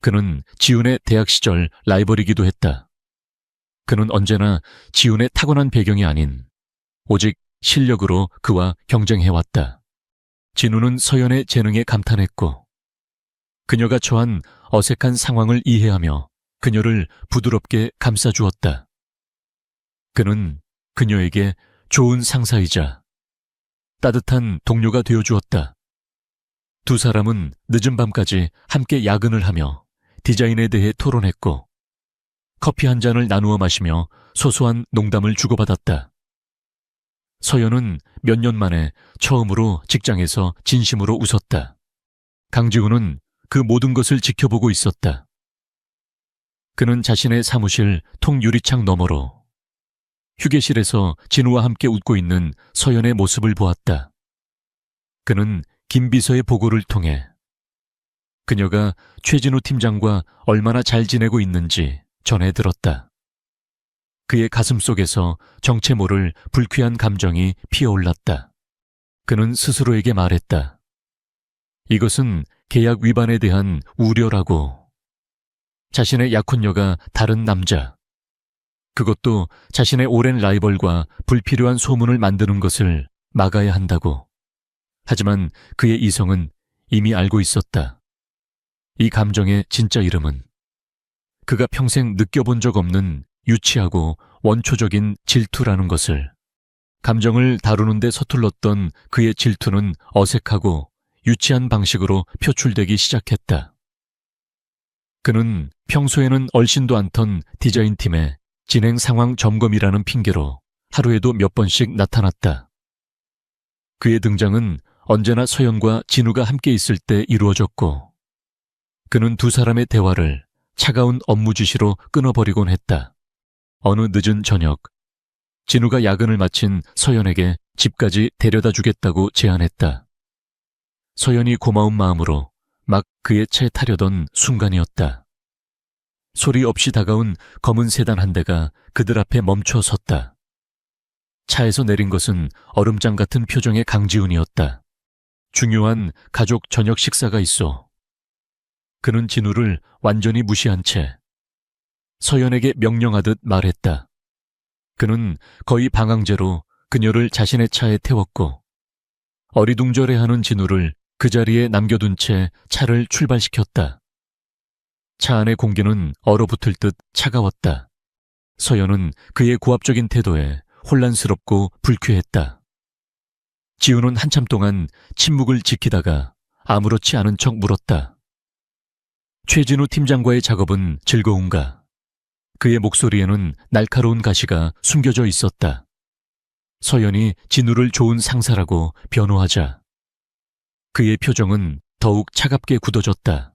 그는 지훈의 대학 시절 라이벌이기도 했다. 그는 언제나 지훈의 타고난 배경이 아닌 오직 실력으로 그와 경쟁해왔다. 진우는 서연의 재능에 감탄했고 그녀가 처한 어색한 상황을 이해하며 그녀를 부드럽게 감싸주었다. 그는 그녀에게 좋은 상사이자 따뜻한 동료가 되어주었다. 두 사람은 늦은 밤까지 함께 야근을 하며 디자인에 대해 토론했고 커피 한 잔을 나누어 마시며 소소한 농담을 주고받았다. 서연은 몇 년 만에 처음으로 직장에서 진심으로 웃었다. 강지훈은 그 모든 것을 지켜보고 있었다. 그는 자신의 사무실 통유리창 너머로 휴게실에서 진우와 함께 웃고 있는 서연의 모습을 보았다. 그는 김 비서의 보고를 통해 그녀가 최진우 팀장과 얼마나 잘 지내고 있는지 전해 들었다. 그의 가슴 속에서 정체 모를 불쾌한 감정이 피어올랐다. 그는 스스로에게 말했다. 이것은 계약 위반에 대한 우려라고. 자신의 약혼녀가 다른 남자, 그것도 자신의 오랜 라이벌과 불필요한 소문을 만드는 것을 막아야 한다고. 하지만 그의 이성은 이미 알고 있었다. 이 감정의 진짜 이름은 그가 평생 느껴본 적 없는 유치하고 원초적인 질투라는 것을. 감정을 다루는데 서툴렀던 그의 질투는 어색하고 유치한 방식으로 표출되기 시작했다. 그는 평소에는 얼씬도 않던 디자인팀의 진행 상황 점검이라는 핑계로 하루에도 몇 번씩 나타났다. 그의 등장은 언제나 서연과 진우가 함께 있을 때 이루어졌고 그는 두 사람의 대화를 차가운 업무 지시로 끊어버리곤 했다. 어느 늦은 저녁, 진우가 야근을 마친 서연에게 집까지 데려다 주겠다고 제안했다. 서연이 고마운 마음으로 막 그의 차에 타려던 순간이었다. 소리 없이 다가온 검은 세단 한 대가 그들 앞에 멈춰 섰다. 차에서 내린 것은 얼음장 같은 표정의 강지훈이었다. 중요한 가족 저녁 식사가 있어. 그는 진우를 완전히 무시한 채 서연에게 명령하듯 말했다. 그는 거의 방황제로 그녀를 자신의 차에 태웠고 어리둥절해하는 진우를 그 자리에 남겨둔 채 차를 출발시켰다. 차 안의 공기는 얼어붙을 듯 차가웠다. 서연은 그의 고압적인 태도에 혼란스럽고 불쾌했다. 지우는 한참 동안 침묵을 지키다가 아무렇지 않은 척 물었다. 최진우 팀장과의 작업은 즐거운가? 그의 목소리에는 날카로운 가시가 숨겨져 있었다. 서연이 진우를 좋은 상사라고 변호하자 그의 표정은 더욱 차갑게 굳어졌다.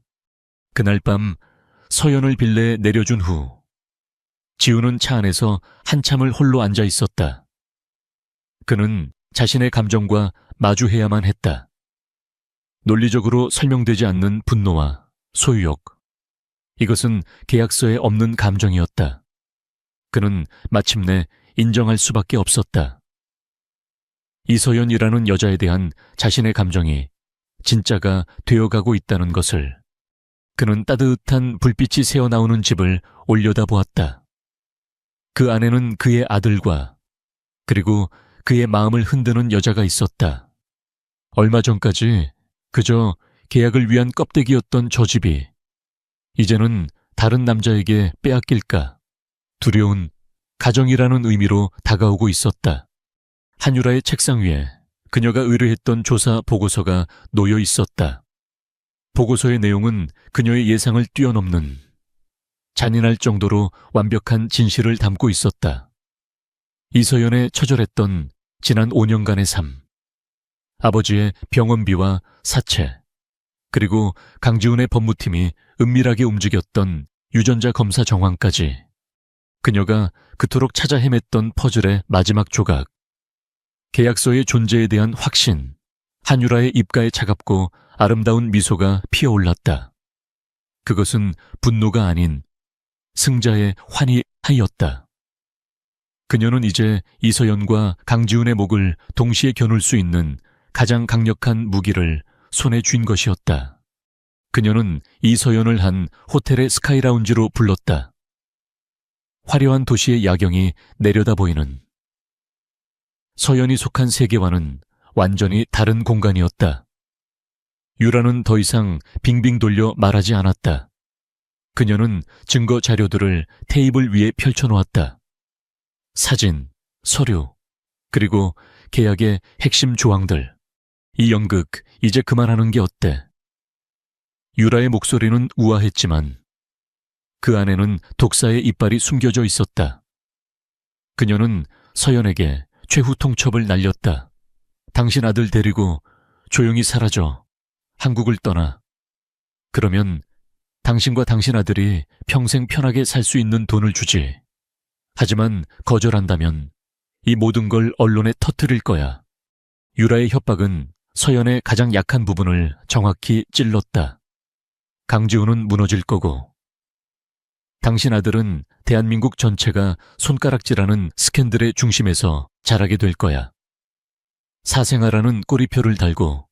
그날 밤 서연을 빌래 내려준 후 지우는 차 안에서 한참을 홀로 앉아 있었다. 그는 자신의 감정과 마주해야만 했다. 논리적으로 설명되지 않는 분노와 소유욕. 이것은 계약서에 없는 감정이었다. 그는 마침내 인정할 수밖에 없었다. 이서연이라는 여자에 대한 자신의 감정이 진짜가 되어가고 있다는 것을. 그는 따뜻한 불빛이 새어나오는 집을 올려다보았다. 그 안에는 그의 아들과 그리고 그의 마음을 흔드는 여자가 있었다. 얼마 전까지 그저 계약을 위한 껍데기였던 저 집이 이제는 다른 남자에게 빼앗길까 두려운 가정이라는 의미로 다가오고 있었다. 한유라의 책상 위에 그녀가 의뢰했던 조사 보고서가 놓여 있었다. 보고서의 내용은 그녀의 예상을 뛰어넘는 잔인할 정도로 완벽한 진실을 담고 있었다. 이서연의 처절했던 지난 5년간의 삶, 아버지의 병원비와 사채, 그리고 강지훈의 법무팀이 은밀하게 움직였던 유전자 검사 정황까지 그녀가 그토록 찾아 헤맸던 퍼즐의 마지막 조각, 계약서의 존재에 대한 확신, 한유라의 입가에 차갑고 아름다운 미소가 피어올랐다. 그것은 분노가 아닌 승자의 환희하였다. 그녀는 이제 이서연과 강지훈의 목을 동시에 겨눌 수 있는 가장 강력한 무기를 손에 쥔 것이었다. 그녀는 이서연을 한 호텔의 스카이라운지로 불렀다. 화려한 도시의 야경이 내려다 보이는 서연이 속한 세계와는 완전히 다른 공간이었다. 유라는 더 이상 빙빙 돌려 말하지 않았다. 그녀는 증거 자료들을 테이블 위에 펼쳐놓았다. 사진, 서류, 그리고 계약의 핵심 조항들. 이 연극 이제 그만하는 게 어때? 유라의 목소리는 우아했지만 그 안에는 독사의 이빨이 숨겨져 있었다. 그녀는 서연에게 최후 통첩을 날렸다. 당신 아들 데리고 조용히 사라져. 한국을 떠나. 그러면 당신과 당신 아들이 평생 편하게 살 수 있는 돈을 주지. 하지만 거절한다면 이 모든 걸 언론에 터뜨릴 거야. 유라의 협박은 서연의 가장 약한 부분을 정확히 찔렀다. 강지훈은 무너질 거고 당신 아들은 대한민국 전체가 손가락질하는 스캔들의 중심에서 자라게 될 거야. 사생아라는 꼬리표를 달고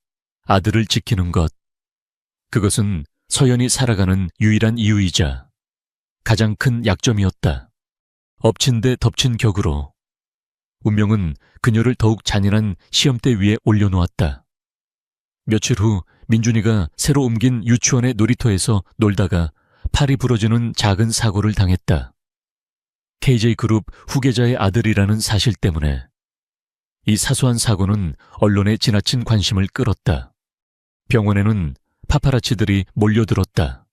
아들을 지키는 것. 그것은 서연이 살아가는 유일한 이유이자 가장 큰 약점이었다. 엎친 데 덮친 격으로 운명은 그녀를 더욱 잔인한 시험대 위에 올려놓았다. 며칠 후 민준이가 새로 옮긴 유치원의 놀이터에서 놀다가 팔이 부러지는 작은 사고를 당했다. KJ그룹 후계자의 아들이라는 사실 때문에 이 사소한 사고는 언론의 지나친 관심을 끌었다. 병원에는 파파라치들이 몰려들었다.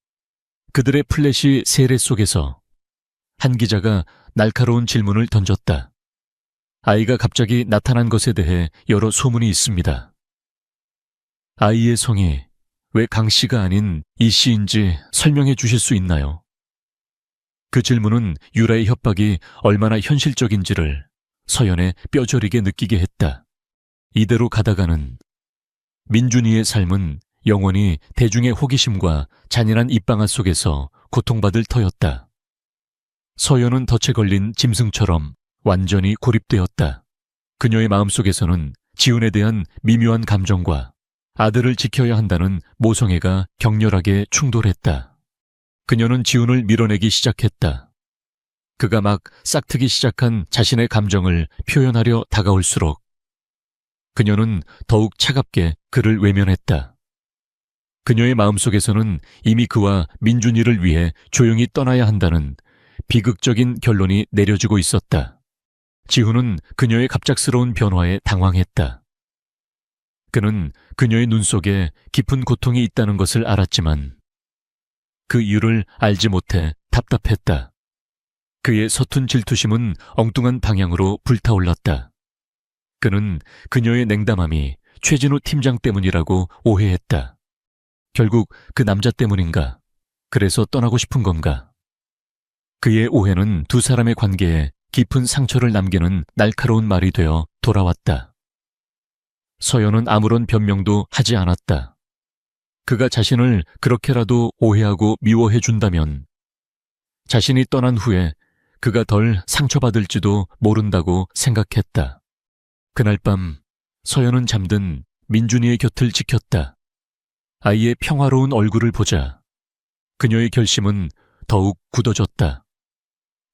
그들의 플래시 세례 속에서 한 기자가 날카로운 질문을 던졌다. 아이가 갑자기 나타난 것에 대해 여러 소문이 있습니다. 아이의 성이 왜 강 씨가 아닌 이 씨인지 설명해 주실 수 있나요? 그 질문은 유라의 협박이 얼마나 현실적인지를 서연에 뼈저리게 느끼게 했다. 이대로 가다가는 민준이의 삶은 영원히 대중의 호기심과 잔인한 입방아 속에서 고통받을 터였다. 서연은 덫에 걸린 짐승처럼 완전히 고립되었다. 그녀의 마음속에서는 지훈에 대한 미묘한 감정과 아들을 지켜야 한다는 모성애가 격렬하게 충돌했다. 그녀는 지훈을 밀어내기 시작했다. 그가 막 싹트기 시작한 자신의 감정을 표현하려 다가올수록 그녀는 더욱 차갑게 그를 외면했다. 그녀의 마음속에서는 이미 그와 민준이를 위해 조용히 떠나야 한다는 비극적인 결론이 내려지고 있었다. 지훈은 그녀의 갑작스러운 변화에 당황했다. 그는 그녀의 눈 속에 깊은 고통이 있다는 것을 알았지만 그 이유를 알지 못해 답답했다. 그의 서툰 질투심은 엉뚱한 방향으로 불타올랐다. 그는 그녀의 냉담함이 최진우 팀장 때문이라고 오해했다. 결국 그 남자 때문인가? 그래서 떠나고 싶은 건가? 그의 오해는 두 사람의 관계에 깊은 상처를 남기는 날카로운 말이 되어 돌아왔다. 서연은 아무런 변명도 하지 않았다. 그가 자신을 그렇게라도 오해하고 미워해 준다면 자신이 떠난 후에 그가 덜 상처받을지도 모른다고 생각했다. 그날 밤 서연은 잠든 민준이의 곁을 지켰다. 아이의 평화로운 얼굴을 보자 그녀의 결심은 더욱 굳어졌다.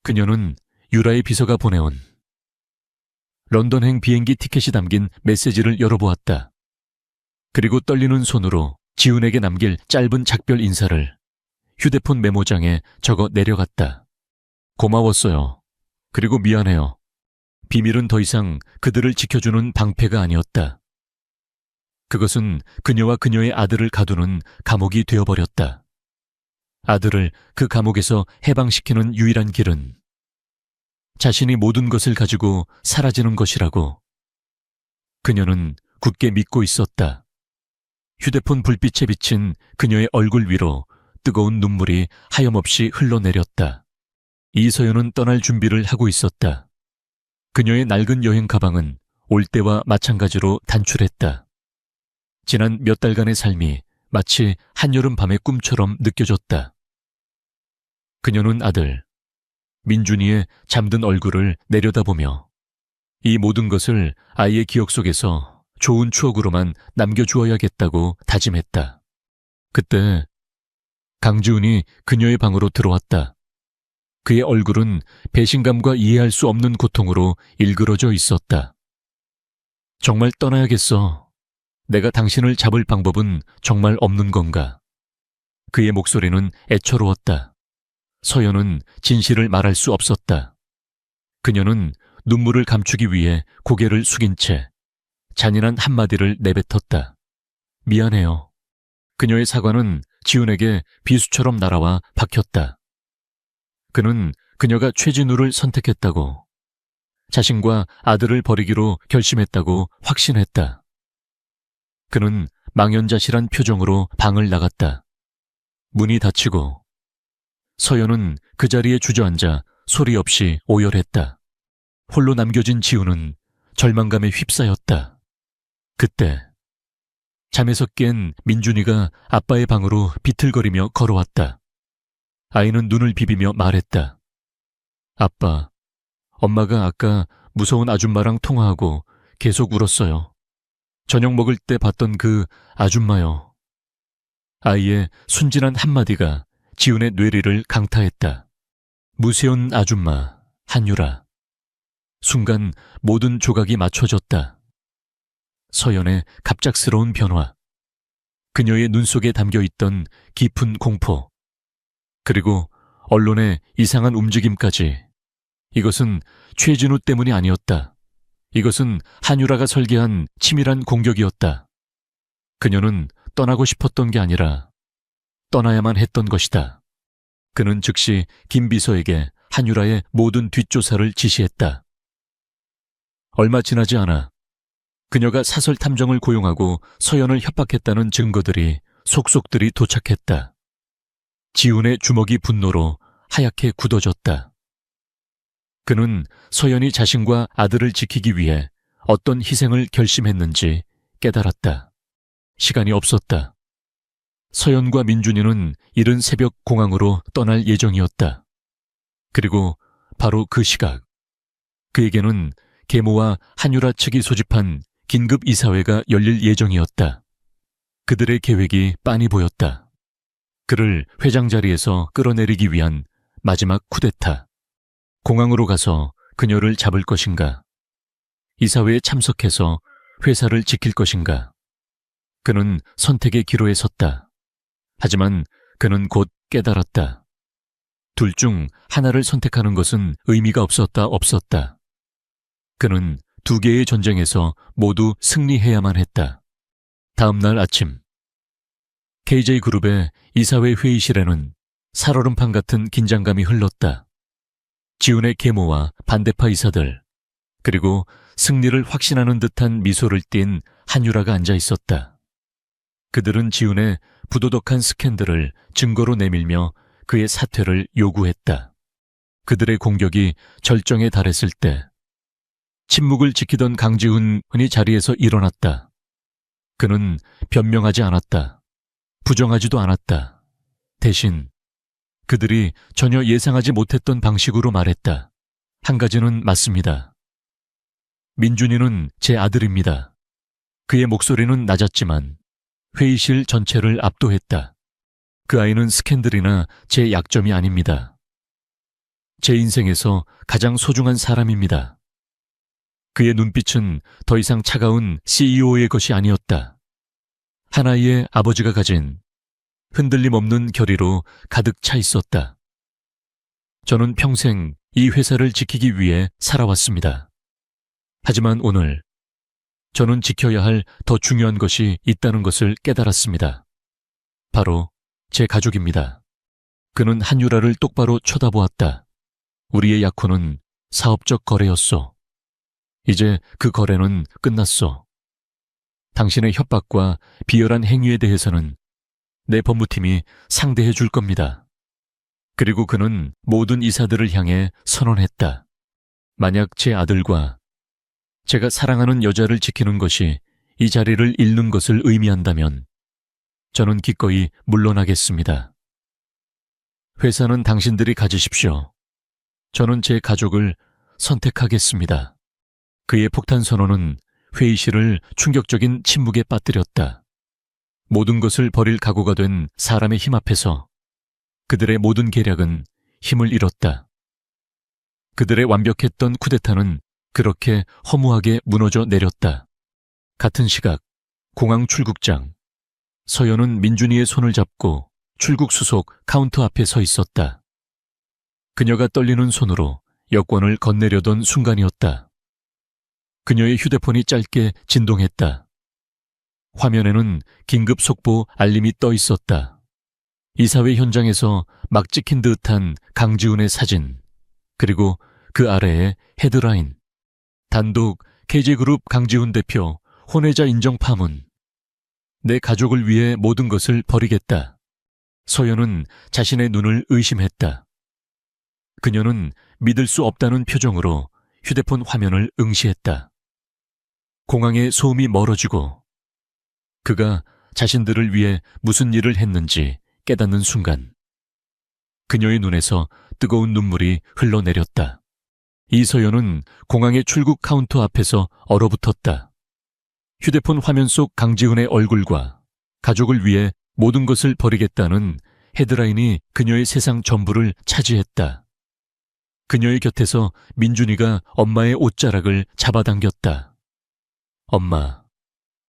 그녀는 유라의 비서가 보내온 런던행 비행기 티켓이 담긴 메시지를 열어보았다. 그리고 떨리는 손으로 지훈에게 남길 짧은 작별 인사를 휴대폰 메모장에 적어 내려갔다. 고마웠어요. 그리고 미안해요. 비밀은 더 이상 그들을 지켜주는 방패가 아니었다. 그것은 그녀와 그녀의 아들을 가두는 감옥이 되어버렸다. 아들을 그 감옥에서 해방시키는 유일한 길은 자신이 모든 것을 가지고 사라지는 것이라고 그녀는 굳게 믿고 있었다. 휴대폰 불빛에 비친 그녀의 얼굴 위로 뜨거운 눈물이 하염없이 흘러내렸다. 이서연은 떠날 준비를 하고 있었다. 그녀의 낡은 여행 가방은 올 때와 마찬가지로 단출했다. 지난 몇 달간의 삶이 마치 한여름 밤의 꿈처럼 느껴졌다. 그녀는 아들 민준이의 잠든 얼굴을 내려다보며 이 모든 것을 아이의 기억 속에서 좋은 추억으로만 남겨주어야겠다고 다짐했다. 그때 강지훈이 그녀의 방으로 들어왔다. 그의 얼굴은 배신감과 이해할 수 없는 고통으로 일그러져 있었다. 정말 떠나야겠어. 내가 당신을 잡을 방법은 정말 없는 건가? 그의 목소리는 애처로웠다. 서연은 진실을 말할 수 없었다. 그녀는 눈물을 감추기 위해 고개를 숙인 채 잔인한 한마디를 내뱉었다. 미안해요. 그녀의 사과는 지훈에게 비수처럼 날아와 박혔다. 그는 그녀가 최진우를 선택했다고, 자신과 아들을 버리기로 결심했다고 확신했다. 그는 망연자실한 표정으로 방을 나갔다. 문이 닫히고 서연은 그 자리에 주저앉아 소리 없이 오열했다. 홀로 남겨진 지훈은 절망감에 휩싸였다. 그때 잠에서 깬 민준이가 아빠의 방으로 비틀거리며 걸어왔다. 아이는 눈을 비비며 말했다. 아빠, 엄마가 아까 무서운 아줌마랑 통화하고 계속 울었어요. 저녁 먹을 때 봤던 그 아줌마요. 아이의 순진한 한마디가 지훈의 뇌리를 강타했다. 무세운 아줌마, 한유라. 순간 모든 조각이 맞춰졌다. 서연의 갑작스러운 변화, 그녀의 눈 속에 담겨있던 깊은 공포, 그리고 언론의 이상한 움직임까지. 이것은 최진우 때문이 아니었다. 이것은 한유라가 설계한 치밀한 공격이었다. 그녀는 떠나고 싶었던 게 아니라 떠나야만 했던 것이다. 그는 즉시 김 비서에게 한유라의 모든 뒷조사를 지시했다. 얼마 지나지 않아 그녀가 사설 탐정을 고용하고 서연을 협박했다는 증거들이 속속들이 도착했다. 지훈의 주먹이 분노로 하얗게 굳어졌다. 그는 서연이 자신과 아들을 지키기 위해 어떤 희생을 결심했는지 깨달았다. 시간이 없었다. 서연과 민준이는 이른 새벽 공항으로 떠날 예정이었다. 그리고 바로 그 시각, 그에게는 계모와 한유라 측이 소집한 긴급 이사회가 열릴 예정이었다. 그들의 계획이 빤히 보였다. 그를 회장 자리에서 끌어내리기 위한 마지막 쿠데타. 공항으로 가서 그녀를 잡을 것인가? 이사회에 참석해서 회사를 지킬 것인가? 그는 선택의 기로에 섰다. 하지만 그는 곧 깨달았다. 둘 중 하나를 선택하는 것은 의미가 없었다. 그는 두 개의 전쟁에서 모두 승리해야만 했다. 다음 날 아침, KJ그룹의 이사회 회의실에는 살얼음판 같은 긴장감이 흘렀다. 지훈의 계모와 반대파 이사들, 그리고 승리를 확신하는 듯한 미소를 띤 한유라가 앉아 있었다. 그들은 지훈의 부도덕한 스캔들을 증거로 내밀며 그의 사퇴를 요구했다. 그들의 공격이 절정에 달했을 때 침묵을 지키던 강지훈이 자리에서 일어났다. 그는 변명하지 않았다. 부정하지도 않았다. 대신 그들이 전혀 예상하지 못했던 방식으로 말했다. 한 가지는 맞습니다. 민준이는 제 아들입니다. 그의 목소리는 낮았지만 회의실 전체를 압도했다. 그 아이는 스캔들이나 제 약점이 아닙니다. 제 인생에서 가장 소중한 사람입니다. 그의 눈빛은 더 이상 차가운 CEO의 것이 아니었다. 한 아이의 아버지가 가진 흔들림 없는 결의로 가득 차 있었다. 저는 평생 이 회사를 지키기 위해 살아왔습니다. 하지만 오늘 저는 지켜야 할 더 중요한 것이 있다는 것을 깨달았습니다. 바로 제 가족입니다. 그는 한유라를 똑바로 쳐다보았다. 우리의 약혼은 사업적 거래였소. 이제 그 거래는 끝났소. 당신의 협박과 비열한 행위에 대해서는 내 법무팀이 상대해 줄 겁니다. 그리고 그는 모든 이사들을 향해 선언했다. 만약 제 아들과 제가 사랑하는 여자를 지키는 것이 이 자리를 잃는 것을 의미한다면 저는 기꺼이 물러나겠습니다. 회사는 당신들이 가지십시오. 저는 제 가족을 선택하겠습니다. 그의 폭탄 선언은 회의실을 충격적인 침묵에 빠뜨렸다. 모든 것을 버릴 각오가 된 사람의 힘 앞에서 그들의 모든 계략은 힘을 잃었다. 그들의 완벽했던 쿠데타는 그렇게 허무하게 무너져 내렸다. 같은 시각, 공항 출국장. 서연은 민준이의 손을 잡고 출국 수속 카운터 앞에 서 있었다. 그녀가 떨리는 손으로 여권을 건네려던 순간이었다. 그녀의 휴대폰이 짧게 진동했다. 화면에는 긴급 속보 알림이 떠 있었다. 이사회 현장에서 막 찍힌 듯한 강지훈의 사진, 그리고 그 아래에 헤드라인. 단독 KJ그룹 강지훈 대표 혼외자 인정 파문. 내 가족을 위해 모든 것을 버리겠다. 서연은 자신의 눈을 의심했다. 그녀는 믿을 수 없다는 표정으로 휴대폰 화면을 응시했다. 공항의 소음이 멀어지고 그가 자신들을 위해 무슨 일을 했는지 깨닫는 순간 그녀의 눈에서 뜨거운 눈물이 흘러내렸다. 이서연은 공항의 출국 카운터 앞에서 얼어붙었다. 휴대폰 화면 속 강지훈의 얼굴과 가족을 위해 모든 것을 버리겠다는 헤드라인이 그녀의 세상 전부를 차지했다. 그녀의 곁에서 민준이가 엄마의 옷자락을 잡아당겼다. 엄마,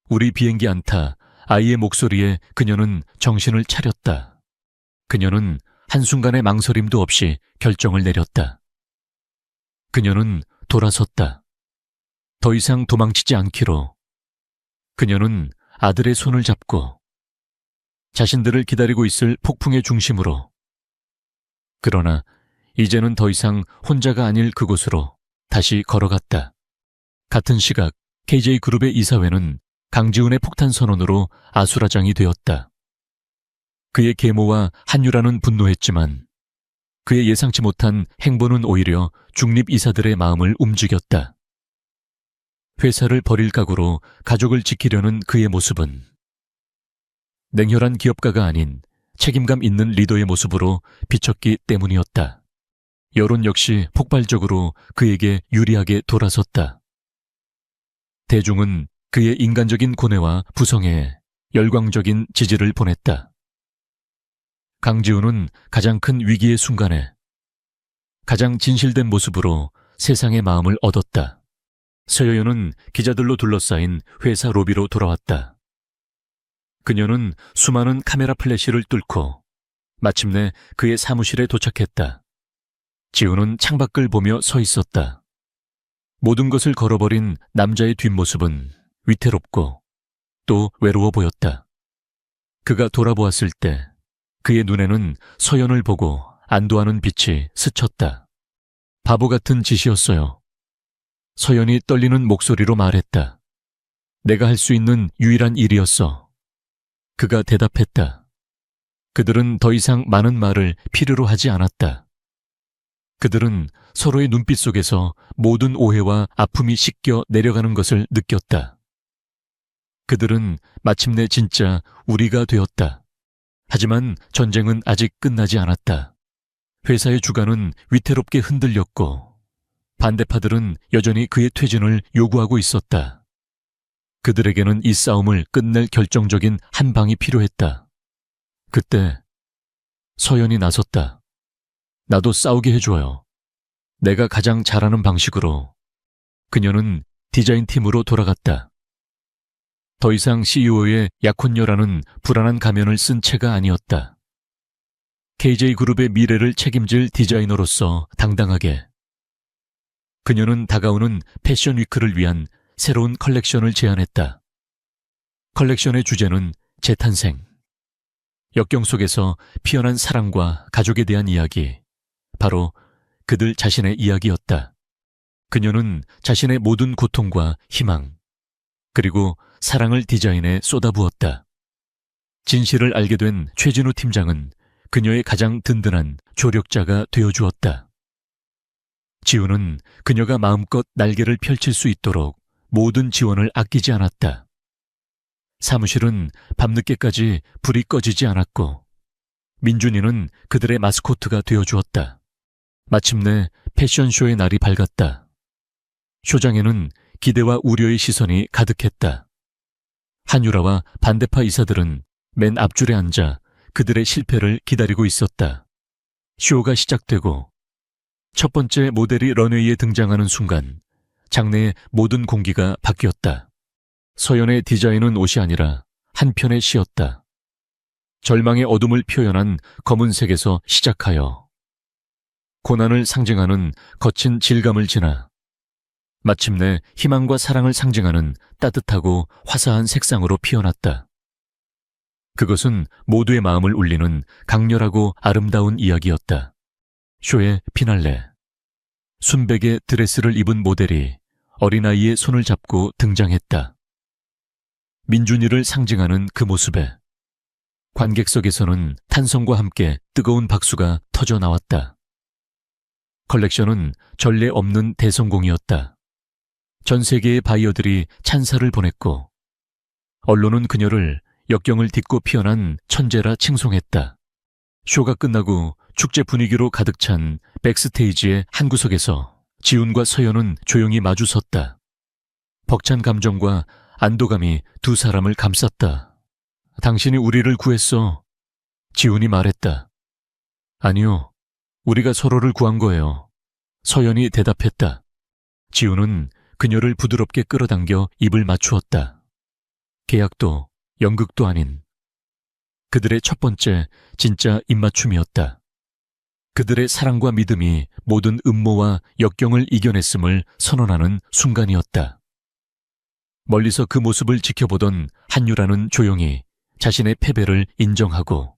우리 비행기 안 타. 아이의 목소리에 그녀는 정신을 차렸다. 그녀는 한순간의 망설임도 없이 결정을 내렸다. 그녀는 돌아섰다. 더 이상 도망치지 않기로. 그녀는 아들의 손을 잡고 자신들을 기다리고 있을 폭풍의 중심으로. 그러나 이제는 더 이상 혼자가 아닐 그곳으로 다시 걸어갔다. 같은 시각 KJ그룹의 이사회는 강지훈의 폭탄 선언으로 아수라장이 되었다. 그의 계모와 한유라는 분노했지만 그의 예상치 못한 행보는 오히려 중립 이사들의 마음을 움직였다. 회사를 버릴 각오로 가족을 지키려는 그의 모습은 냉혈한 기업가가 아닌 책임감 있는 리더의 모습으로 비쳤기 때문이었다. 여론 역시 폭발적으로 그에게 유리하게 돌아섰다. 대중은 그의 인간적인 고뇌와 부성애에 열광적인 지지를 보냈다. 강지훈은 가장 큰 위기의 순간에 가장 진실된 모습으로 세상의 마음을 얻었다. 서여윤은 기자들로 둘러싸인 회사 로비로 돌아왔다. 그녀는 수많은 카메라 플래시를 뚫고 마침내 그의 사무실에 도착했다. 지훈은 창밖을 보며 서 있었다. 모든 것을 걸어버린 남자의 뒷모습은 위태롭고 또 외로워 보였다. 그가 돌아보았을 때 그의 눈에는 서연을 보고 안도하는 빛이 스쳤다. 바보 같은 짓이었어요. 서연이 떨리는 목소리로 말했다. 내가 할 수 있는 유일한 일이었어. 그가 대답했다. 그들은 더 이상 많은 말을 필요로 하지 않았다. 그들은 서로의 눈빛 속에서 모든 오해와 아픔이 씻겨 내려가는 것을 느꼈다. 그들은 마침내 진짜 우리가 되었다. 하지만 전쟁은 아직 끝나지 않았다. 회사의 주가는 위태롭게 흔들렸고 반대파들은 여전히 그의 퇴진을 요구하고 있었다. 그들에게는 이 싸움을 끝낼 결정적인 한 방이 필요했다. 그때 서연이 나섰다. 나도 싸우게 해줘요. 내가 가장 잘하는 방식으로. 그녀는 디자인팀으로 돌아갔다. 더 이상 CEO의 약혼녀라는 불안한 가면을 쓴 채가 아니었다. KJ그룹의 미래를 책임질 디자이너로서 당당하게. 그녀는 다가오는 패션 위크를 위한 새로운 컬렉션을 제안했다. 컬렉션의 주제는 재탄생. 역경 속에서 피어난 사랑과 가족에 대한 이야기, 바로 그들 자신의 이야기였다. 그녀는 자신의 모든 고통과 희망, 그리고 사랑을 디자인에 쏟아부었다. 진실을 알게 된 최진우 팀장은 그녀의 가장 든든한 조력자가 되어주었다. 지우는 그녀가 마음껏 날개를 펼칠 수 있도록 모든 지원을 아끼지 않았다. 사무실은 밤늦게까지 불이 꺼지지 않았고 민준이는 그들의 마스코트가 되어주었다. 마침내 패션쇼의 날이 밝았다. 쇼장에는 기대와 우려의 시선이 가득했다. 한유라와 반대파 이사들은 맨 앞줄에 앉아 그들의 실패를 기다리고 있었다. 쇼가 시작되고 첫 번째 모델이 런웨이에 등장하는 순간 장내의 모든 공기가 바뀌었다. 서연의 디자인은 옷이 아니라 한 편의 시였다. 절망의 어둠을 표현한 검은색에서 시작하여 고난을 상징하는 거친 질감을 지나 마침내 희망과 사랑을 상징하는 따뜻하고 화사한 색상으로 피어났다. 그것은 모두의 마음을 울리는 강렬하고 아름다운 이야기였다. 쇼의 피날레. 순백의 드레스를 입은 모델이 어린아이의 손을 잡고 등장했다. 민준이를 상징하는 그 모습에 관객석에서는 탄성과 함께 뜨거운 박수가 터져 나왔다. 컬렉션은 전례 없는 대성공이었다. 전 세계의 바이어들이 찬사를 보냈고 언론은 그녀를 역경을 딛고 피어난 천재라 칭송했다. 쇼가 끝나고 축제 분위기로 가득 찬 백스테이지의 한 구석에서 지훈과 서연은 조용히 마주 섰다. 벅찬 감정과 안도감이 두 사람을 감쌌다. 당신이 우리를 구했어. 지훈이 말했다. 아니요, 우리가 서로를 구한 거예요. 서연이 대답했다. 지훈은 그녀를 부드럽게 끌어당겨 입을 맞추었다. 계약도 연극도 아닌 그들의 첫 번째 진짜 입맞춤이었다. 그들의 사랑과 믿음이 모든 음모와 역경을 이겨냈음을 선언하는 순간이었다. 멀리서 그 모습을 지켜보던 한유라는 조용히 자신의 패배를 인정하고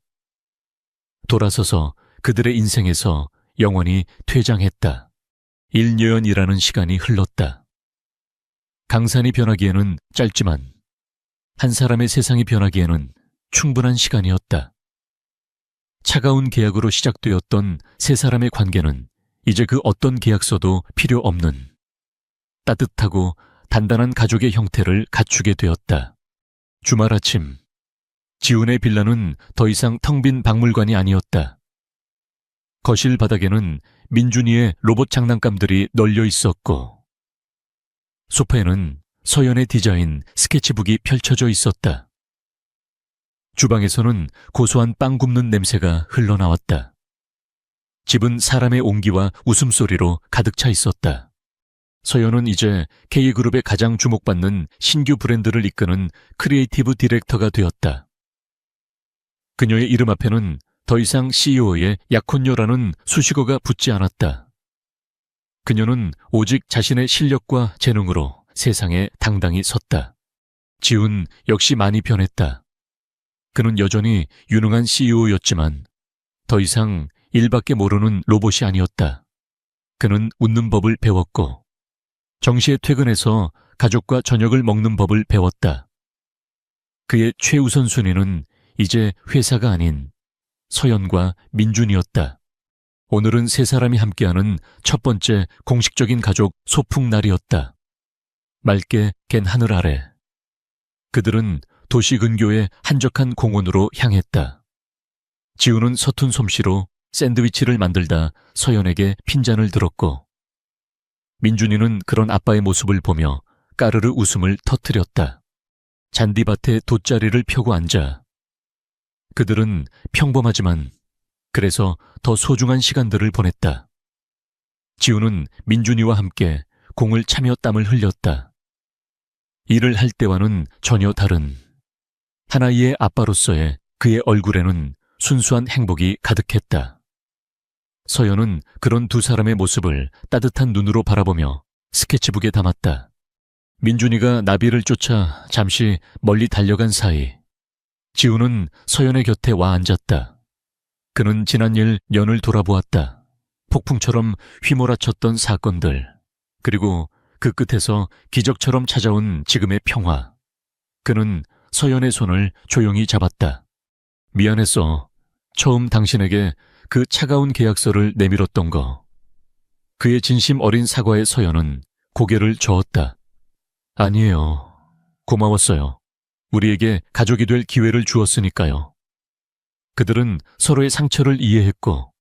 돌아서서 그들의 인생에서 영원히 퇴장했다. 1년이라는 시간이 흘렀다. 강산이 변하기에는 짧지만 한 사람의 세상이 변하기에는 충분한 시간이었다. 차가운 계약으로 시작되었던 세 사람의 관계는 이제 그 어떤 계약서도 필요 없는 따뜻하고 단단한 가족의 형태를 갖추게 되었다. 주말 아침, 지훈의 빌라는 더 이상 텅 빈 박물관이 아니었다. 거실 바닥에는 민준이의 로봇 장난감들이 널려 있었고, 소파에는 서연의 디자인 스케치북이 펼쳐져 있었다. 주방에서는 고소한 빵 굽는 냄새가 흘러나왔다. 집은 사람의 온기와 웃음소리로 가득 차 있었다. 서연은 이제 K그룹의 가장 주목받는 신규 브랜드를 이끄는 크리에이티브 디렉터가 되었다. 그녀의 이름 앞에는 더 이상 CEO의 약혼녀라는 수식어가 붙지 않았다. 그녀는 오직 자신의 실력과 재능으로 세상에 당당히 섰다. 지훈 역시 많이 변했다. 그는 여전히 유능한 CEO였지만 더 이상 일밖에 모르는 로봇이 아니었다. 그는 웃는 법을 배웠고 정시에 퇴근해서 가족과 저녁을 먹는 법을 배웠다. 그의 최우선 순위는 이제 회사가 아닌 서연과 민준이었다. 오늘은 세 사람이 함께하는 첫 번째 공식적인 가족 소풍날이었다. 맑게 갠 하늘 아래 그들은 도시 근교의 한적한 공원으로 향했다. 지우는 서툰 솜씨로 샌드위치를 만들다 서연에게 핀잔을 들었고 민준이는 그런 아빠의 모습을 보며 까르르 웃음을 터뜨렸다. 잔디밭에 돗자리를 펴고 앉아 그들은 평범하지만 그래서 더 소중한 시간들을 보냈다. 지우는 민준이와 함께 공을 차며 땀을 흘렸다. 일을 할 때와는 전혀 다른 하나이의 아빠로서의 그의 얼굴에는 순수한 행복이 가득했다. 서연은 그런 두 사람의 모습을 따뜻한 눈으로 바라보며 스케치북에 담았다. 민준이가 나비를 쫓아 잠시 멀리 달려간 사이 지우는 서연의 곁에 와 앉았다. 그는 지난 일 년을 돌아보았다. 폭풍처럼 휘몰아쳤던 사건들, 그리고 그 끝에서 기적처럼 찾아온 지금의 평화. 그는 서연의 손을 조용히 잡았다. 미안했어. 처음 당신에게 그 차가운 계약서를 내밀었던 거. 그의 진심 어린 사과에 서연은 고개를 저었다. 아니에요. 고마웠어요. 우리에게 가족이 될 기회를 주었으니까요. 그들은 서로의 상처를 이해했고